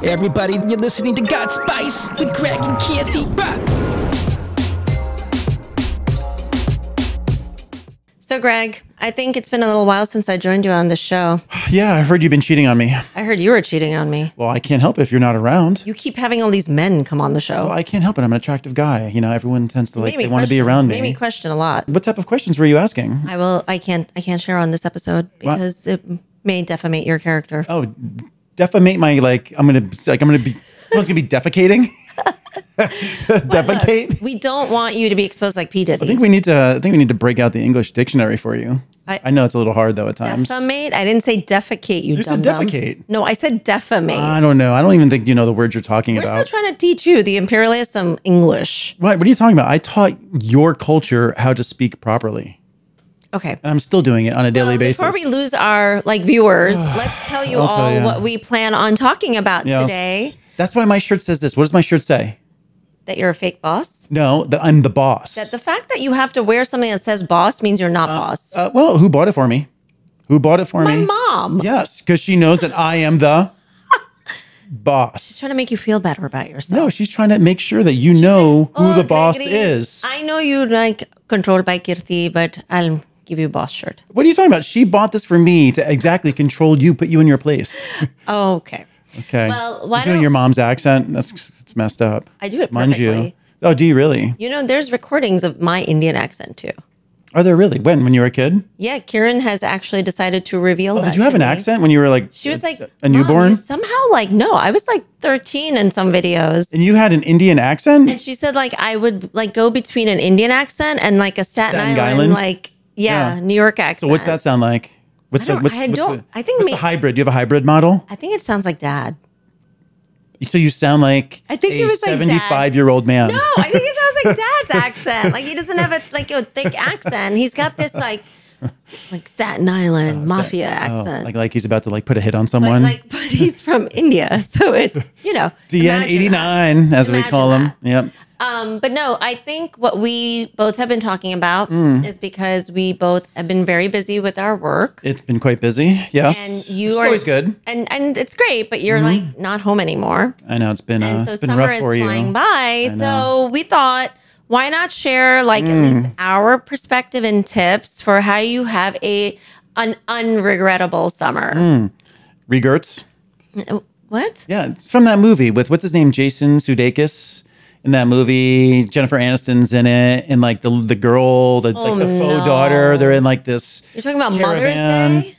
Everybody, you're listening to God Spice with Greg and Canty. So, Greg, I think it's been a little while since I joined you on the show. Yeah, I've heard you've been cheating on me. I heard you were cheating on me. Well, I can't help it if you're not around. You keep having all these men come on the show. Well, I can't help it. I'm an attractive guy. You know, everyone tends to You like, made me they want to be question- around me. Made me question a lot. What type of questions were you asking? I can't share on this episode because it may defamate your character. Oh, defamate my, someone's gonna be defecating? Defecate? Look, we don't want you to be exposed like P. Diddy. I think we need to break out the English dictionary for you. I know it's a little hard though at times. Defamate? I didn't say defecate, you said dum-dum. defecate. No, I said defamate. I don't know. I don't even think you know the words you're talking We're about. still trying to teach you, the imperialist, some English. What are you talking about? I taught your culture how to speak properly. Okay. And I'm still doing it on a daily basis. Before we lose our viewers, let's tell you all what we plan on talking about today. That's why my shirt says this. What does my shirt say? That you're a fake boss? No, that I'm the boss. That the fact that you have to wear something that says boss means you're not boss. Well, who bought it for me? Who bought it for me? My mom. Yes, because she knows that I am the boss. She's trying to make you feel better about yourself. No, she's trying to make sure that you know who the boss Gregory, is. I know you like controlled by Kirti, but I'll give you a boss shirt. What are you talking about? She bought this for me to exactly control you, put you in your place. Okay. Okay. Well, why You're doing don't- your mom's accent? It's messed up. I do it Mind perfectly. you. Oh, do you really? You know, there's recordings of my Indian accent too. Are there really? When you were a kid? Yeah, Kieran has actually decided to reveal that. Did you have to an me. accent when you were like She was like a "Mom, newborn? you somehow no, I was like 13 in some videos. And you had an Indian accent? And she said like I would like go between an Indian accent and like a Staten Staten Island, Island? yeah, New York accent. So what's that sound like? What's I think what's me- the hybrid? Do you have a hybrid model? I think it sounds like dad. So you sound like I think a it was like 75-year-old man. No, I think it sounds like dad's accent. Like he doesn't have a thick accent. He's got this like Staten Island mafia accent. Like he's about to like put a hit on someone. But he's from India, so it's DN89 as we call him. Yep. But no, I think what we both have been talking about is because we both have been very busy with our work. It's been quite busy. Yes. And It's you are always good. and it's great, but you're like not home anymore. I know it's been And so it's been summer rough is for you. flying by. know. So we thought, why not share like at least our perspective and tips for how you have an unregrettable summer. Regrets? What? Yeah, it's from that movie with what's his name, Jason Sudeikis. In that movie, Jennifer Aniston's in it, and like the girl, the faux daughter. They're in like this. You're talking about caravan. Mother's Day?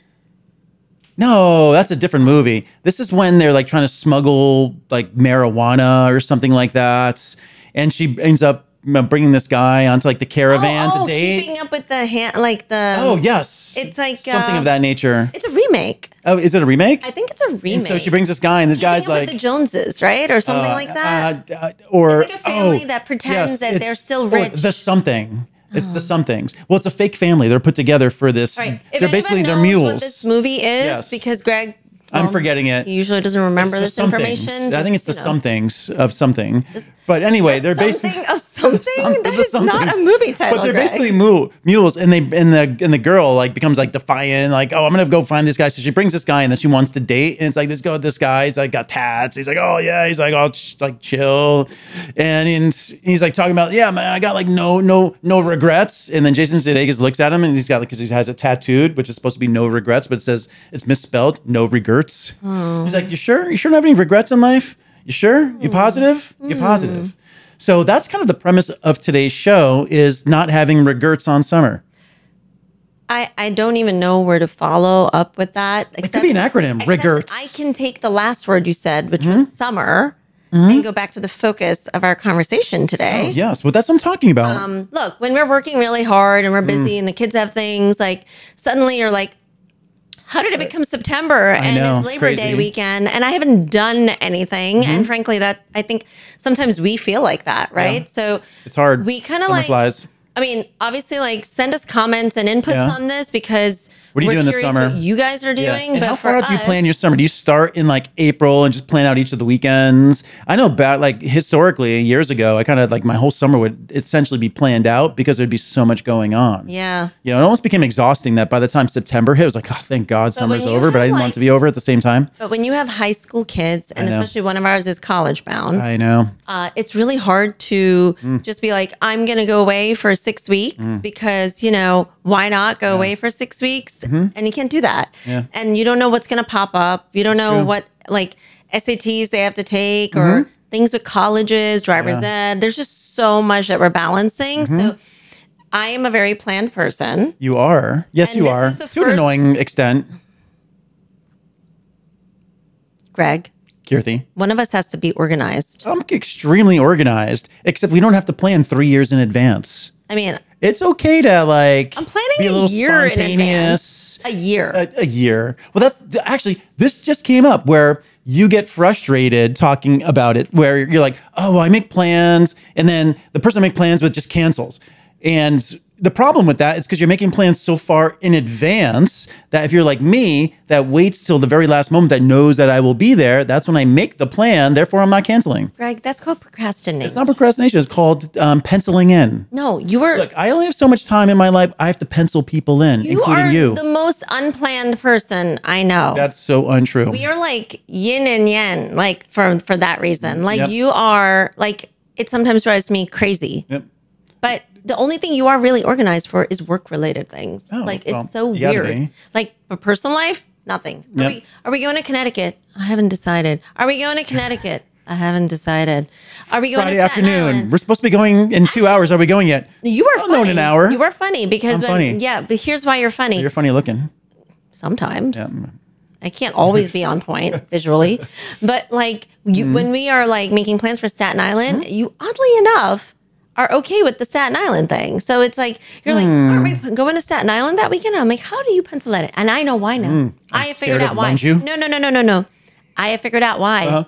No, that's a different movie. This is when they're like trying to smuggle like marijuana or something like that, and she ends up bringing this guy onto like the caravan to date. Keeping up with the hand, like the. Oh yes, It's like something of that nature. It's a remake. Oh, is it a remake? I think it's a remake. And so she brings this guy, and this guy's Keeping Up like with the Joneses, right, or something like that. or It's like a family that pretends that they're still rich. The something. It's the somethings. Well, it's a fake family. They're put together for this. Right. If They're anyone basically they're knows mules. What this movie is, Yes. because Greg. I'm forgetting it. He usually doesn't remember It's this the somethings. information. I think it's the Just, you know. somethings of something. But anyway, they're basically Something of something. That the is not a somethings. movie title. But they're Greg. basically mules, and the girl like becomes like defiant, like, oh, I'm gonna go find this guy. So she brings this guy, and then she wants to date, and it's like this guy. He's like got tats. He's like, oh yeah. He's like, oh, like chill, and he's like talking about, yeah, man, I got like no regrets. And then Jason Sudeikis looks at him, and he's got like, because he has it tattooed, which is supposed to be no regrets, but it says it's misspelled, no regrets. He's like, you sure? You sure don't have any regrets in life? You sure? You positive? You positive? So that's kind of the premise of today's show, is not having regrets on summer. I don't even know where to follow up with that. It could be an acronym, except regrets. I can take the last word you said, which was summer, and go back to the focus of our conversation today. Oh, yes, well, that's what I'm talking about. Look, when we're working really hard and we're busy and the kids have things, like suddenly you're like, how did it become September and know, it's it's Labor Day crazy. weekend and I haven't done anything? And frankly, that I think sometimes we feel like that, right? So It's hard. We kind of Summer like, flies. I mean, obviously, like send us comments and inputs Yeah. on this because What are you we're doing this curious summer? What you guys are doing, And but how for far out do you us- plan your summer? Do you start in like April and just plan out each of the weekends? I know back like historically years ago, I kind of like my whole summer would essentially be planned out because there'd be so much going on. Yeah. You know, it almost became exhausting that by the time September hit, it was like, oh, thank God summer's when you over, but I have, didn't want like- it to be over at the same time. But when you have high school kids, and know. especially one of ours is college bound, I know. it's really hard to just be like, I'm going to go away for 6 weeks because, you know, why not go away for 6 weeks? And you can't do that. Yeah. And you don't know what's going to pop up. You don't know true. what like SATs they have to take or things with colleges, driver's ed. There's just so much that we're balancing. So I am a very planned person. You are. Yes, And you this are. is the To an first- annoying extent. Greg, Kirthi. one of us has to be organized. I'm extremely organized, except we don't have to plan 3 years in advance. I mean, It's okay to like I'm planning be a little year in spontaneous. advance. A year. A year. Well, that's actually, this just came up where you get frustrated talking about it, where you're like, oh, well, I make plans. And then the person I make plans with just cancels. And the problem with that is because you're making plans so far in advance that if you're like me, that waits till the very last moment, that knows that I will be there, that's when I make the plan. Therefore, I'm not canceling. Greg, that's called procrastinating. It's not procrastination. It's called penciling in. No, you were. Look, I only have so much time in my life. I have to pencil people in, you including are you. the most unplanned person I know. That's so untrue. We are like yin and yang, like for that reason. Like Yep. you are like it sometimes drives me crazy. Yep. But the only thing you are really organized for is work related things. Oh, like well, it's so you gotta weird. be. Like for personal life, nothing. Yep. Are we going to Connecticut? I haven't decided. Are we going to Connecticut? I haven't decided. Are we going Friday to Staten afternoon. Island? We're supposed to be going in 2 hours. Are we going yet? You are I'll funny. know in an hour. You are funny because I'm funny. yeah, but here's why you're funny. You're funny looking. Sometimes. I can't always be on point visually, but like you, when we are like making plans for Staten Island, you oddly enough are okay with the Staten Island thing. So it's like you're like, aren't we going to Staten Island that weekend? And I'm like, how do you pencil that in? And I know why now. I have figured scared out of why. Manju? No. I have figured out why.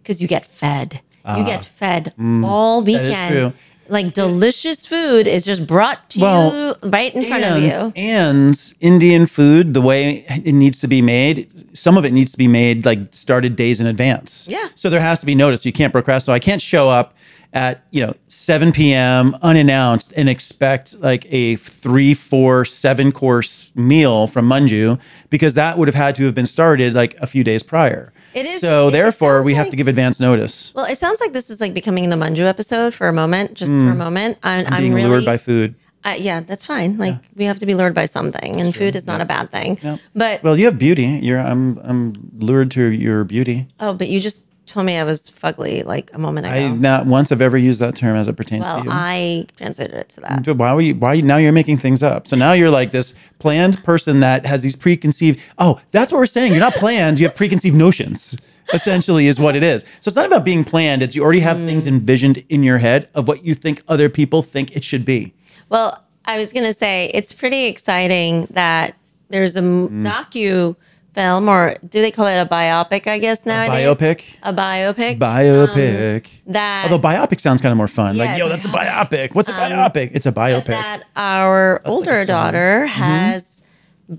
Because you get fed. You get fed all weekend. true. Like delicious food is just brought to you right in front of you. And Indian food, the way it needs to be made, some of it needs to be made like started days in advance. Yeah. So there has to be notice. You can't procrastinate. So I can't show up at 7 p.m. unannounced and expect like a 3, 4, 7-course meal from Manju, because that would have had to have been started like a few days prior. It is- So it therefore, sounds we have like- to give advance notice. Well, it sounds like this is like becoming the Manju episode for a moment, just for a moment. I'm Being really lured by food. yeah, that's fine. Like we have to be lured by something, and food is not a bad thing. But Well, you have beauty. I'm lured to your beauty. but you just told me I was fugly like a moment ago. I not once have ever used that term as it pertains well, to you. I translated it to that. But why now you're making things up? So now you're like this planned person that has these preconceived. Oh, that's what we're saying. You're not planned. You have preconceived notions. Essentially, is what it is. So it's not about being planned. It's you already have things envisioned in your head of what you think other people think it should be. Well, I was gonna say it's pretty exciting that there's a docu film, or do they call it a biopic? I guess nowadays. Biopic. A biopic. Biopic. that Although biopic sounds kind of more fun. Yeah, Like, yo, that's a biopic. What's a biopic? It's a biopic. that our older song. daughter has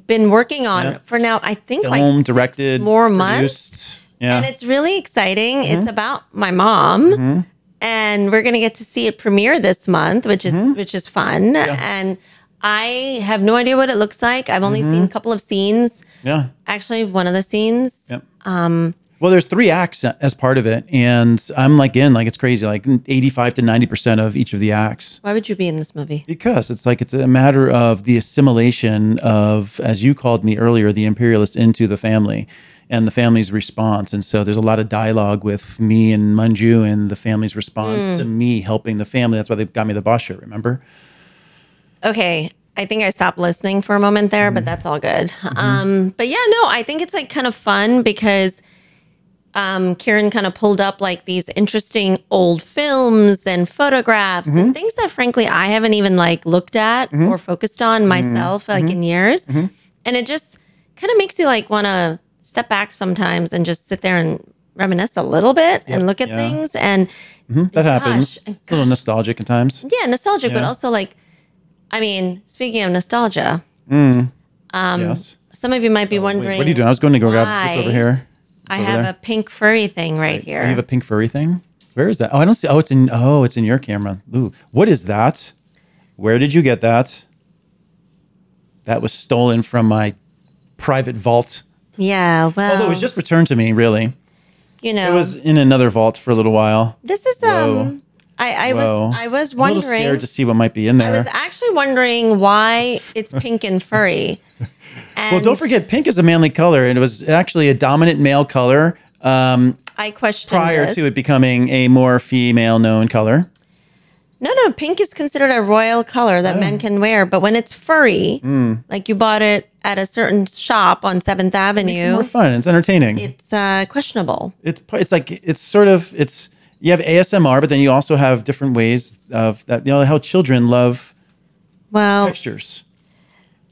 been working on Yeah. for now, I think Film, like 6 directed, more months. produced. Yeah. And it's really exciting. It's about my mom. And we're gonna get to see it premiere this month, which is fun. And I have no idea what it looks like. I've only seen a couple of scenes. yeah. Actually, one of the scenes. Yep. Well, there's 3 acts as part of it, and I'm like it's crazy, like 85 to 90% of each of the acts, Why would you be in this movie? because it's a matter of the assimilation of, as you called me earlier, the imperialist into the family and the family's response. And so there's a lot of dialogue with me and Manju and the family's response to me helping the family. That's why they got me the boss shirt, remember? Okay. I think I stopped listening for a moment there, but that's all good. But yeah, no, I think it's like kind of fun because Kieran kind of pulled up like these interesting old films and photographs and things that frankly I haven't even like looked at or focused on myself like in years. And it just kind of makes you like want to step back sometimes and just sit there and reminisce a little bit and look at yeah. things. And That happens. Gosh, A little nostalgic at times. yeah, nostalgic, but Yeah. also like, I mean, speaking of nostalgia, Yes. Some of you might be Wait, wondering. what are you doing? I was going to go grab this why over here. I It's over have there. a pink furry thing right here. You have a pink furry thing? Where is that? Oh, I don't see. It's in your camera. Ooh, what is that? Where did you get that? That was stolen from my private vault. Yeah, well, Although it was just returned to me, really. you know, It was in another vault for a little while. this is Whoa. I Whoa. was I'm a little wondering. scared to see what might be in I there. was actually wondering why it's pink and furry. And Well, don't forget, pink is a manly color, and it was actually a dominant male color I questioned prior this. to it becoming a more female known color. No, pink is considered a royal color that men can wear, but when it's furry, like you bought it at a certain shop on 7th It's Avenue, more fun. It's entertaining. it's questionable. It's like it's you have ASMR, but then you also have different ways of that. You know how children love Well, textures.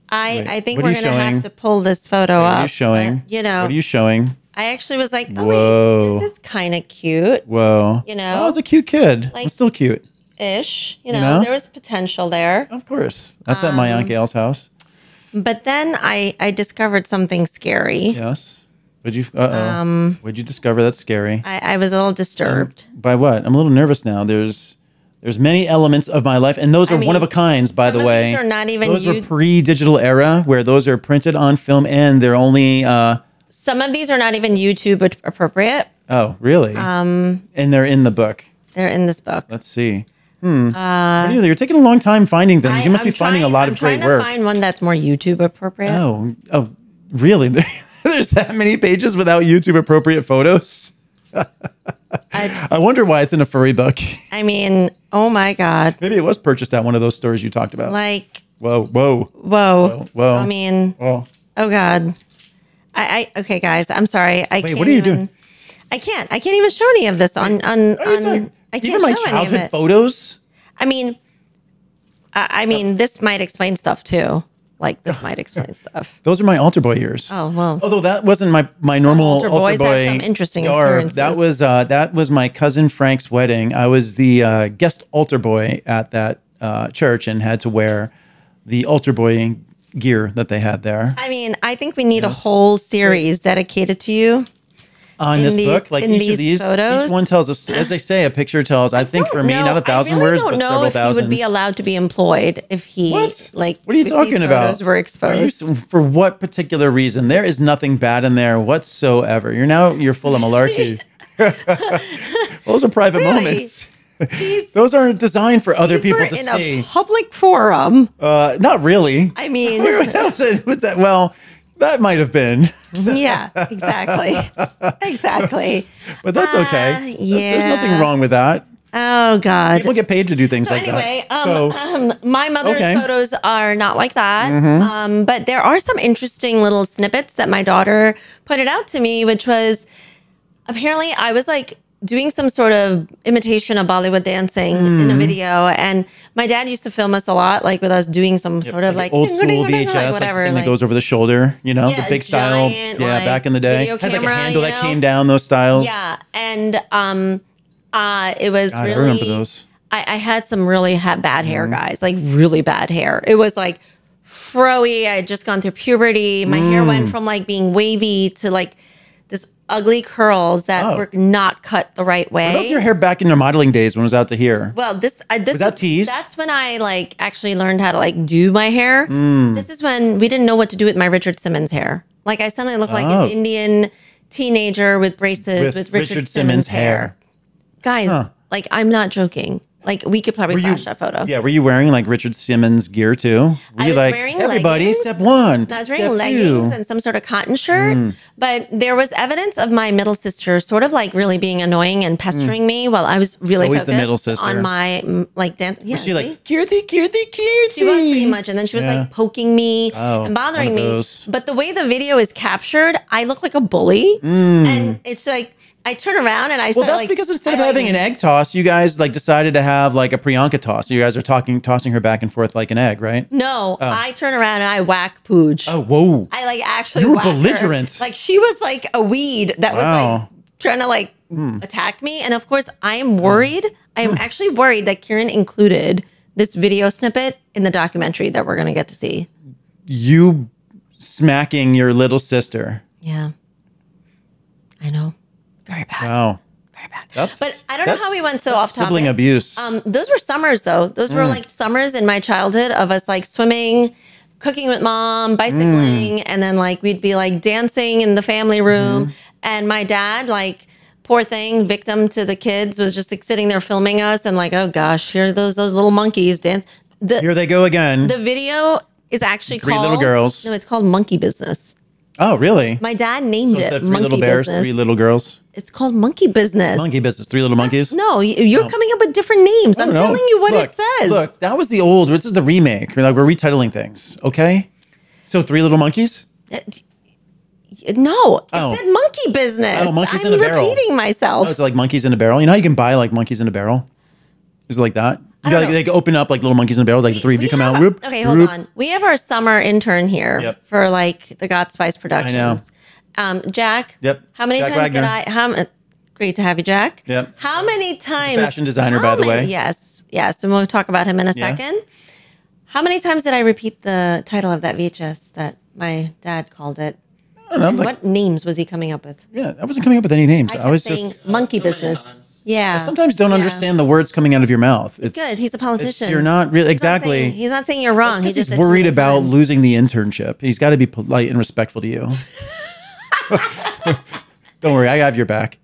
I Wait, think what are we're you going to showing? have to pull this photo What up. are you showing? but, you know, What are you showing? I actually was like, oh, Whoa. wait, this is kind of cute Whoa. You know? Oh, it's a cute kid. Like- I'm still cute. ish. You You know, know? there was potential there. Of course. That's at my Aunt Gail's house. But then I discovered something scary. Yes. What'd you discover that's scary? I was a little disturbed. By what? I'm a little nervous now. There's many elements of my life, and those are mean, one of a kinds, by the some of way. these are not even those were used- pre-digital era, where those are printed on film, and they're only. Some of these are not even YouTube appropriate. Oh, really? And they're in the book. They're in this book. Let's see. What are you, you're taking a long time finding things. You must be finding a lot of great I'm work. trying to find one that's more YouTube appropriate. Oh, really? There's that many pages without YouTube appropriate photos. I wonder why it's in a furry book. I mean, oh my God. Maybe it was purchased at one of those stores you talked about. Like, Whoa. whoa. I mean, Whoa. oh God. Okay, guys, I'm sorry. I can't what are you even, doing? I can't even show any of this on I can't Even my show any of childhood it. photos. I mean, this might explain stuff too. Like, this might explain stuff. Those are my altar boy years. Oh, well. Although that wasn't my normal altar altar boys have boy some interesting garb. experiences. That was my cousin Frank's wedding. I was the guest altar boy at that church and had to wear the altar boy gear that they had there. I mean, I think we need a whole series dedicated to you. On in this these- book, like in each these of these, photos? each one tells us, as they say, a picture tells. I think for me, No, not 1,000 I really words, don't but know several if he thousand. would be allowed to be employed if he What? like. What are you if talking these about? Photos were exposed. For what particular reason? There is nothing bad in there whatsoever. You're full of malarkey. Those are private Really? moments. These, Those aren't designed for other these people were to in see. a public forum. Not really. I mean, Was that? Well, that might have been, yeah, exactly, exactly. but that's okay. yeah. There's nothing wrong with that. Oh God. People get paid to do things So like anyway, that. my mother's Okay. photos are not like that. Mm-hmm. But there are some interesting little snippets that my daughter pointed out to me, which was apparently I was like doing some sort of imitation of Bollywood dancing in a video, and my dad used to film us a lot, like with us doing some sort of like old school VHS, like whatever, thing like, that goes over the shoulder. You know, Yeah, the big style. giant, Yeah, like, back in the day, video had like a camera, handle you that know? came down. Those styles. yeah, and it was God, really. I remember those. I had some really bad hair, guys, like really bad hair. It was like froey. I had just gone through puberty. My hair went from like being wavy to like this ugly curls that Oh. were not cut the right What about way. your hair back in your modeling days when it was out to here? Well, this Was that teased? That's when I like actually learned how to like do my hair. Mm. This is when we didn't know what to do with my Richard Simmons hair. Like I suddenly looked like Oh. an Indian teenager with braces with Richard Simmons hair. Guys, like I'm not joking. Like we could probably flash that photo. Yeah, were you wearing like Richard Simmons gear too? Were I you was like wearing everybody? leggings. Step one. I was wearing step leggings two. and some sort of cotton shirt, but there was evidence of my middle sister sort of like really being annoying and pestering me while I was really Always the focused middle sister. on my like dance. Yeah, Was she like see? Kirti? She was pretty much, and then she was Yeah. like poking me Oh, and bothering one of me. those. But the way the video is captured, I look like a bully, and it's like I turn around and I Well, start that's like because instead of I, like, having an egg toss, you guys like decided to have like a Priyanka toss. So you guys are tossing her back and forth like an egg, right? No, I turn around and I whack Pooj. Oh, whoa. I like actually You were whack her. belligerent. Like she was like a weed that was like Wow. trying to like attack me. And of course, I am worried. I am actually worried that Kieran included this video snippet in the documentary that we're gonna get to see. You smacking your little sister. Yeah. I know. Very bad. Wow. Very bad. That's, But I don't know how we went so off topic. Sibling abuse. Those were summers though. Those were like summers in my childhood of us like swimming, cooking with mom, bicycling, and then like we'd be like dancing in the family room. And my dad, like poor thing, victim to the kids, was just like sitting there filming us and like, oh gosh, here are those little monkeys dance. Here they go again. The video is actually Three called little girls. No, it's called Monkey Business. Oh, really? My dad named Instead it of three Monkey little bears, Business. 3 little girls. It's called Monkey Business. Monkey business. 3 little monkeys. No, you're coming up with different names. I'm No. telling you what Look, it says. Look, that was the old. This is the remake. Like we're retitling things. Okay. So 3 little monkeys. No, it Oh. said Monkey Business. Oh, monkeys I'm in a barrel. repeating myself. Oh, it's like monkeys in a barrel. You know how you can buy like monkeys in a barrel? Is it like that? You don't got, know. they can open up like little monkeys in a barrel. Like the 3 of you come out. Whoop, Okay, hold whoop. on. We have our summer intern here Yep. for like the God Spice Productions. Jack. Yep. How many Jack times Wagner. did I? Great to have you, Jack. Yep. How many times? fashion designer, by how the many- way. Yes, yes, and we'll talk about him in a Yeah. second. How many times did I repeat the title of that VHS that my dad called it? I don't know. And Like, what names was he coming up with? yeah, I wasn't coming up with any names. I, kept was saying just Monkey Business. Yeah. sometimes don't understand the words coming out of your mouth. It's Good. He's a politician. You're not really He's not exactly. saying- He's not saying you're wrong. He He's just said too worried many about times. losing the internship. He's got to be polite and respectful to you. Don't worry, I have your back.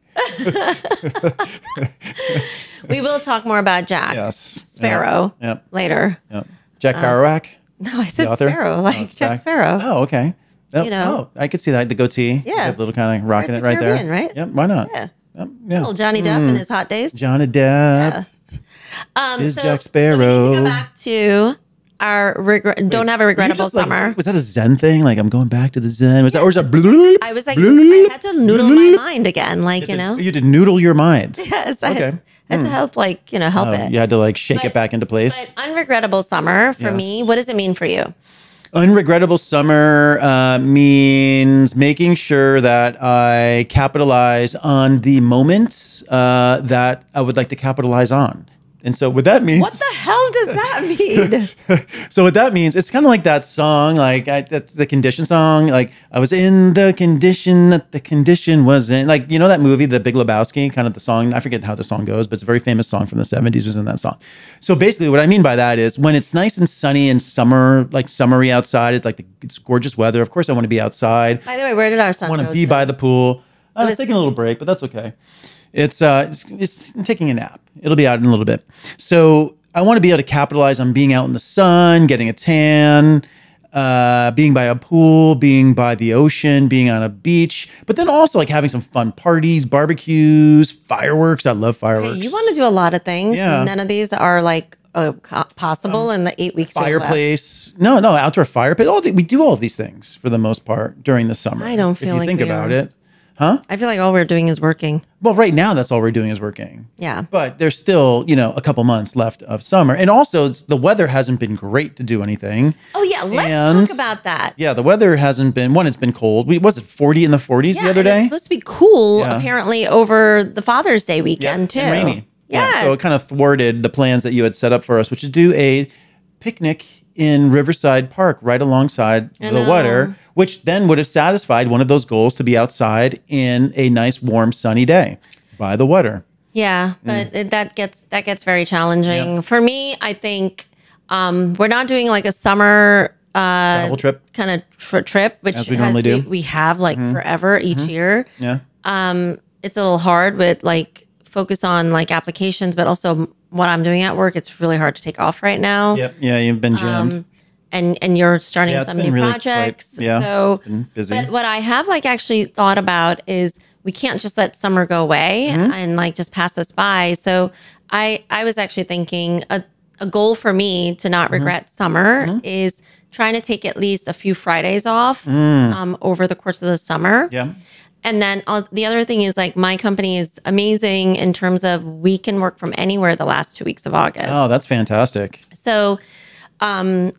We will talk more about Jack Yes. Sparrow Yep. later. Yep. Jack Kerouac, No, I said the author. Sparrow, like Oh, it's Jack Sparrow. Oh, okay. Yep. You know. Oh, I could see that. The goatee. Yeah. The little kind of rocking Pirates it of the right there. Caribbean, right? Yep. Why not? Yeah. Yep, yeah. Little Johnny Depp in his hot days. Johnny Depp. Is Jack So we need to Sparrow. go back to our don't have a Were you regrettable just, like, summer. was that a Zen thing? Like I'm going back to the Zen. Was that or is that? Bloop, I was like, bloop, I had to noodle my mind again, like you know. You did noodle your mind. Yes, I Okay. had to help, like help Oh, it. you had to like shake But- it back into place. But unregrettable summer for me. Yes. What does it mean for you? Unregrettable summer means making sure that I capitalize on the moments that I would like to capitalize on. And so what that means, What the hell does that mean? so what that means, it's kind of like that song, like that's the Condition song. Like I was in the condition that the condition was in. Like, you know that movie, The Big Lebowski, kind of the song. I forget how the song goes, but it's a very famous song from the 70s was in that song. So basically what I mean by that is when it's nice and sunny and summer, like summery outside, it's like it's gorgeous weather. Of course I want to be outside. By the way, where did our son I want go? to be by the pool. I was was- taking a little break, but that's okay. It's taking a nap. It'll be out in a little bit. So I want to be able to capitalize on being out in the sun, getting a tan, being by a pool, being by the ocean, being on a beach, but then also like having some fun parties, barbecues, fireworks. I love fireworks. Okay, you want to do a lot of things. Yeah. None of these are like possible in the 8 weeks. we have left. Fireplace. No, outdoor fireplace. We do all of these things for the most part during the summer. I don't feel if you like think we about are. it. Huh? I feel like all we're doing is working. Well, right now that's all we're doing is working. Yeah. But there's still, a couple months left of summer. And also the weather hasn't been great to do anything. Oh yeah, let's And- talk about that. Yeah, the weather hasn't been it's been cold. Was it 40 in the 40s the other and day? it's supposed to be cool Yeah. apparently over the Father's Day weekend too. And rainy. Yes. Yeah, so it kind of thwarted the plans that you had set up for us, which is do a picnic in Riverside Park right alongside I the know. water, which then would have satisfied one of those goals to be outside in a nice, warm, sunny day by the water. Yeah, but that gets very challenging. Mm. Yeah. For me, I think we're not doing like a summer Travel trip. kind of trip, which As we normally do. Mm-hmm. We have like forever each year. Yeah. It's a little hard with like focus on like applications, but also what I'm doing at work. It's really hard to take off right now. Yep. Yeah, you've been jammed. And you're starting Yeah, it's some been new really projects. quite- yeah, So it's been busy. But what I have like actually thought about is we can't just let summer go away Mm-hmm. and like just pass us by. So I was actually thinking a goal for me to Mm-hmm. not regret summer is trying to take at least a few Fridays off over the course of the summer. Yeah. And then the other thing is like my company is amazing in terms of we can work from anywhere the last 2 weeks of August. Oh, that's fantastic. So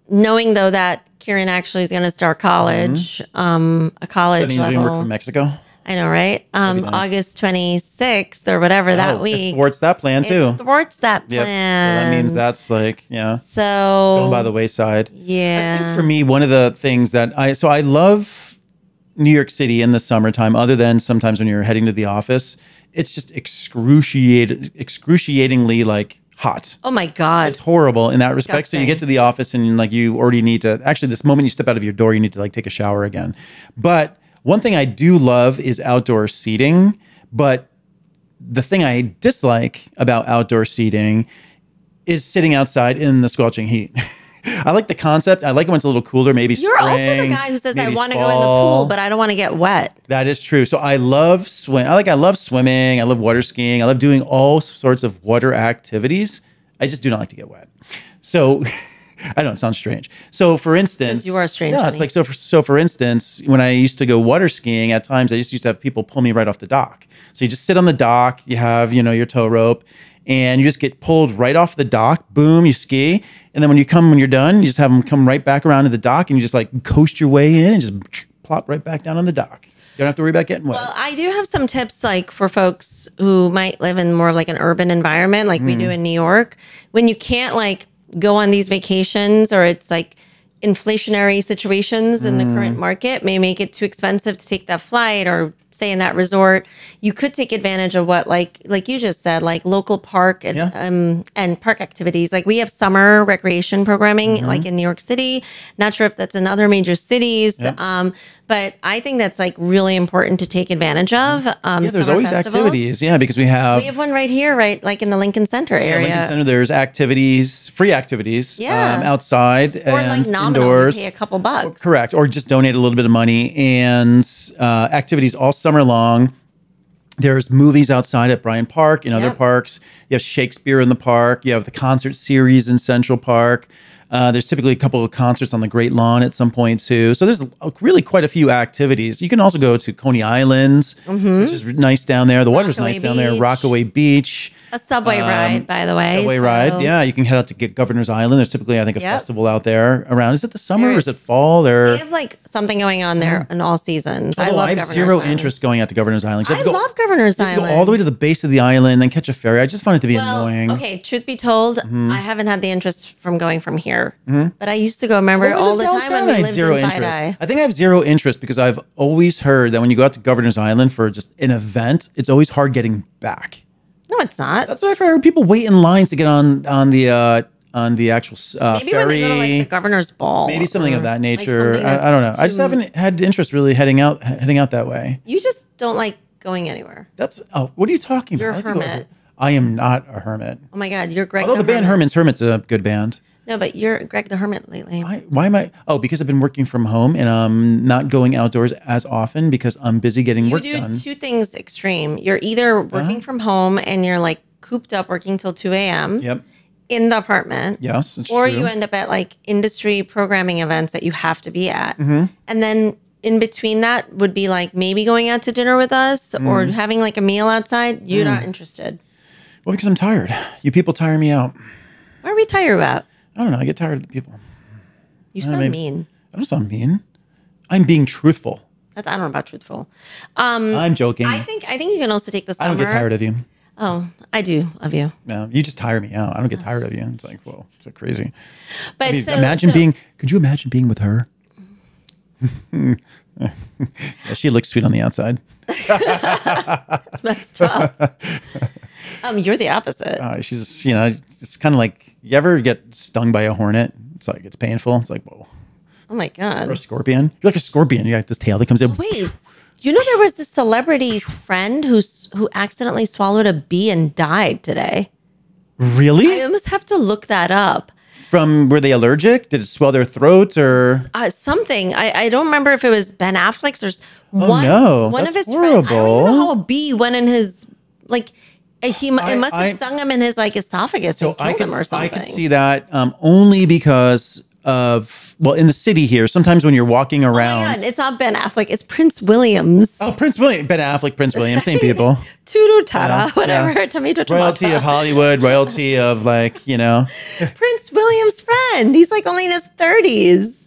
knowing though that Kieran actually is going to start college, a college That means we can work level. from Mexico. I know, right? nice. August 26th or whatever that Oh, week. It thwarts that plan too. It thwarts that Yep. plan. So that means that's like, going so by the wayside. I yeah. think for me, one of the things that I love New York City in the summertime, other than sometimes when you're heading to the office, it's just excruciatingly like hot. Oh my God. It's horrible in that respect. So you Disgusting. get to the office and like you already need to actually this moment you step out of your door, you need to like take a shower again. But one thing I do love is outdoor seating. But the thing I dislike about outdoor seating is sitting outside in the scorching heat. I like the concept. I like it when it's a little cooler, maybe You're also the spring, guy who says, I maybe want to go in the fall. pool, but I don't want to get wet. That is true. So I love swim. I love swimming. I love water skiing. I love doing all sorts of water activities. I just do not like to get wet. So I know it sounds strange. So for instance, 'Cause you are strange, Yeah, it's honey. like so. For instance, when I used to go water skiing, at times I just used to have people pull me right off the dock. So you just sit on the dock. You have your tow rope, and you just get pulled right off the dock. Boom, you ski, and then when you're done, you just have them come right back around to the dock, and you just like coast your way in and just plop right back down on the dock. You don't have to worry about getting wet. Well, I do have some tips like for folks who might live in more of like an urban environment like we do in New York. When you can't like go on these vacations or it's like inflationary situations in the current market may make it too expensive to take that flight or stay in that resort, you could take advantage of what like you just said, like local park and park activities. Like we have summer recreation programming like in New York City. Not sure if that's in other major cities. But I think that's like really important to take advantage of. Yeah, there's summer always festivals. activities. Yeah, because we have We have one right here, right? Like in the Lincoln Center area. Lincoln Center. There's activities, free activities, Yeah. outside Or and like nominal, indoors. you pay a couple bucks. Correct, or just donate a little bit of money and activities all summer long. There's movies outside at Bryant Park, in other Yep. parks. You have Shakespeare in the park. You have the concert series in Central Park. There's typically a couple of concerts on the Great Lawn at some point too. So there's really quite a few activities. You can also go to Coney Island, which is nice down there. The water's Rockaway nice down there. Beach. Rockaway Beach. A subway ride, by the way. Subway so- ride. Yeah, you can head out to get Governor's Island. There's typically, I think, a Yep. festival out there around. Is it the summer or There is it fall? They Or have like something going on there in all seasons. I although love I have Governor's zero Island. interest going out to Governor's Island. You I have to go- love Governor's you have to Island. go all the way to the base of the island, then catch a ferry. I just find it to be annoying. Okay, truth be told, I haven't had the interest from going from here. But I used to go, remember, When we all lived the time downtown, when we I had lived zero in interest. Fide-Eye. I think I have zero interest because I've always heard that when you go out to Governor's Island for just an event, it's always hard getting back. No, it's not. That's what I've heard. People wait in lines to get on the actual Maybe ferry. when they go to like the governor's ball. Maybe something or, of that like, nature. something I don't know. that's I just too- haven't had interest really heading out that way. You just don't like going anywhere. What are you talking You're about? a I like to go- hermit. I am not a hermit. Oh my God, you're Greg Although the band Hermit's a good band. No, but you're Greg the Hermit lately. Why am I? Oh, because I've been working from home and I'm not going outdoors as often because I'm busy getting You work do done. two things extreme. You're either working from home and you're like cooped up working till 2 a.m. Yep. in the apartment. Yes, it's Or true. you end up at like industry programming events that you have to be at. Mm-hmm. And then in between that would be like maybe going out to dinner with us Mm. or having like a meal outside. You're not interested. Well, because I'm tired. You people tire me out. What are we tired about? I don't know. I get tired of the people. You sound maybe- mean. I don't sound mean. I'm being truthful. I don't know about truthful. I'm joking. I think you can also take the I summer. don't get tired of you. Oh, I do of you. No, you just tire me out. I don't get tired of you. It's like, whoa, so crazy. But I mean, so, could you imagine being with her? Yeah, she looks sweet on the outside. it's messed up. You're the opposite. She's, it's kind of like, you ever get stung by a hornet? It's like, it's painful. It's like, whoa. Oh my Or a God. scorpion. You're like a scorpion. You got this tail that comes in. Wait, you know there was this celebrity's friend who accidentally swallowed a bee and died today. Really? I almost have to look that up. Were they allergic? Did it swell their throats or? Something. I don't remember if it was Ben Affleck's or no, one of that's his friends. I don't even horrible. know how a bee went in his like. It must have stung him in his like esophagus and killed him or something. I could see that only because of, in the city here, sometimes when you're walking Oh my around. God, it's not Ben Affleck. It's Prince Williams. Oh, Prince William, Ben Affleck, Prince William, same people. Tutu tata, Yeah, whatever. yeah. Tomato Royalty tomato. of Hollywood, royalty of Prince William's friend. He's like only in his 30s.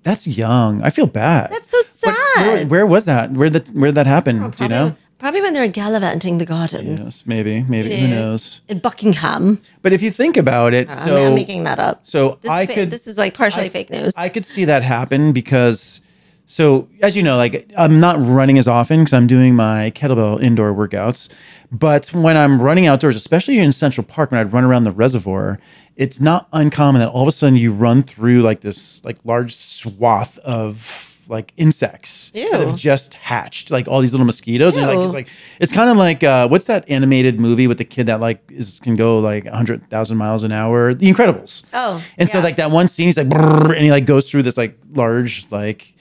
That's young. I feel bad. That's so sad. that? Where was that? Where did that happen? Do you know? Probably when they're gallivanting the gardens. Yes, maybe. Who knows? In Buckingham. But if you think about it, so I'm making that up. So This is like partially fake news. I could see that happen because, so as you know, like I'm not running as often because I'm doing my kettlebell indoor workouts. But when I'm running outdoors, especially in Central Park, when I'd run around the reservoir, it's not uncommon that all of a sudden you run through like this like large swath of like insects that have just hatched, like all these little mosquitoes. And you're like, it's kind of like what's that animated movie with the kid that like can go like 100,000 miles an hour? The Incredibles. Oh, and so like that one scene, he's like, brrr, and he like goes through this like large like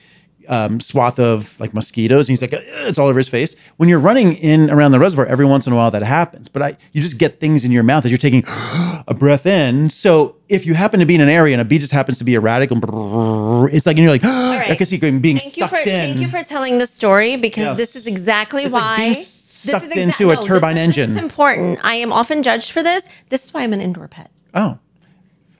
swath of like mosquitoes, and he's like, it's all over his face. When you're running in around the reservoir, every once in a while that happens, but you just get things in your mouth as you're taking a breath in. So if you happen to be in an area and a bee just happens to be erratic, it's like, and you're like, I can see you being sucked in. Thank you for telling the story, because this is exactly why. Like sucked into a turbine engine. This is important. I am often judged for this. This is why I'm an indoor pet.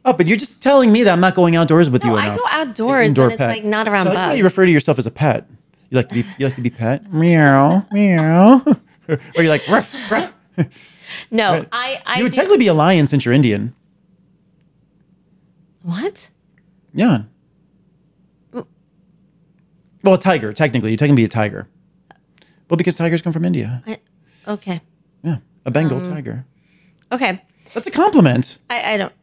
Oh, but you're just telling me that I'm not going outdoors with you enough. I go outdoors when it's like not around bugs. Like you refer to yourself as a pet. You like to be pet? Meow, meow. Or you're like, ruff, ruff. No, you would technically be a lion since you're Indian. What? Yeah. Well, a tiger, technically. You technically be a tiger. Well, because tigers come from India. Okay. Yeah, a Bengal tiger. Okay. That's a compliment. I don't.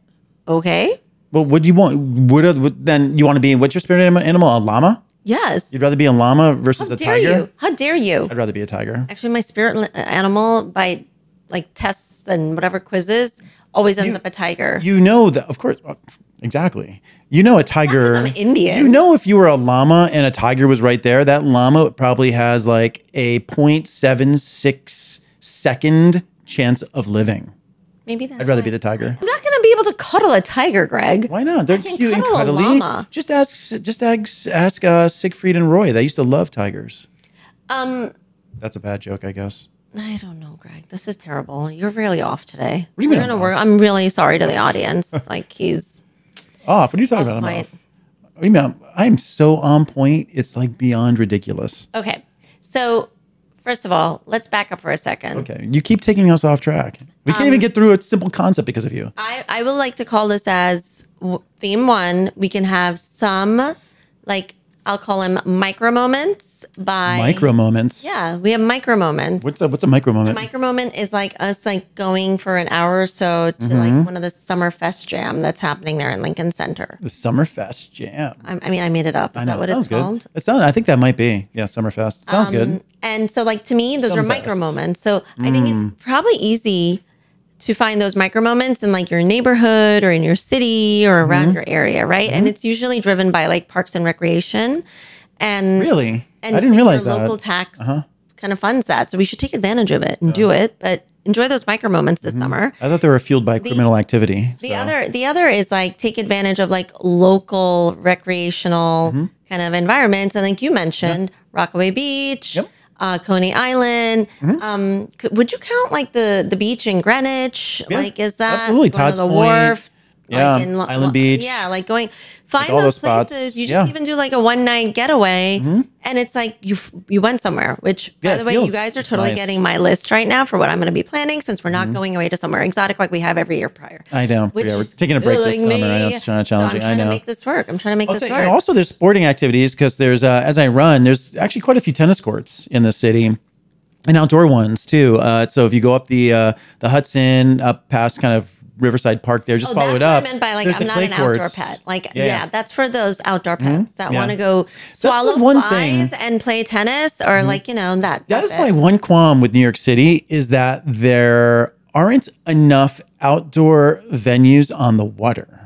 Okay. Well, would you want? Then you want to be? What's your spirit animal? A llama? Yes. You'd rather be a llama versus a tiger? How dare you? I'd rather be a tiger. Actually, my spirit animal, by like tests and whatever quizzes, always ends up a tiger. You know that, of course. Exactly. You know a tiger. I'm Indian. You know if you were a llama and a tiger was right there, that llama probably has like a 0.76 second chance of living. Maybe that's I'd rather be the tiger. I'm not going to be able to cuddle a tiger, Greg. Why not? They're cute and cuddle a cuddly. llama. Just ask Siegfried and Roy. They used to love tigers. That's a bad joke, I guess. I don't know, Greg. This is terrible. You're really off today. What do you mean I'm off? I'm really sorry to the audience. Like he's off. What are you talking about? I'm off. What do you mean? I'm so on point. It's like beyond ridiculous. Okay. So first of all, let's back up for a second. Okay. You keep taking us off track. We can't even get through a simple concept because of you. I would like to call this as theme one. We can have some, like, I'll call them micro moments by... Micro moments? Yeah, we have micro moments. What's a micro moment? A micro moment is like us like going for an hour or so to like one of the Summerfest jam that's happening there in Lincoln Center. The Summerfest jam. I mean, I made it up. Is that what it's called? I think that might be. Yeah, Summerfest. Sounds good. And so like to me, those are micro moments. So I think it's probably easy to find those micro moments in like your neighborhood or in your city or around your area, right? And it's usually driven by like Parks and Recreation. And really? And I didn't realize that. Local tax kind of funds that. So we should take advantage of it and do it. But enjoy those micro moments this summer. I thought they were fueled by criminal activity. The other is like take advantage of like local recreational kind of environments. And like you mentioned, Rockaway Beach. Yep. Coney Island. Would you count like the beach in Greenwich? Yeah, like, is that absolutely going Todd's to the Point. wharf? Yeah, like Island Beach. Yeah, like going find all those those spots. places. You just even do like a one night getaway, and it's like you went somewhere. Which by the way, you guys are totally getting my list right now for what I'm going to be planning since we're not going away to somewhere exotic like we have every year prior. I know. Which we're is taking a break this killing summer. I know me. it's kind of challenging. So I'm trying to make this work. I'm trying to make this work. And also, there's sporting activities because there's as I run, there's actually quite a few tennis courts in the city. And outdoor ones too. So if you go up the Hudson, up past kind of Riverside Park there, just follow it up. That's what I meant by like, I'm not an outdoor pet. Like, yeah, that's for those outdoor pets that want to go swallow flies and play tennis or like, you know, that is my one qualm with New York City is that there aren't enough outdoor venues on the water.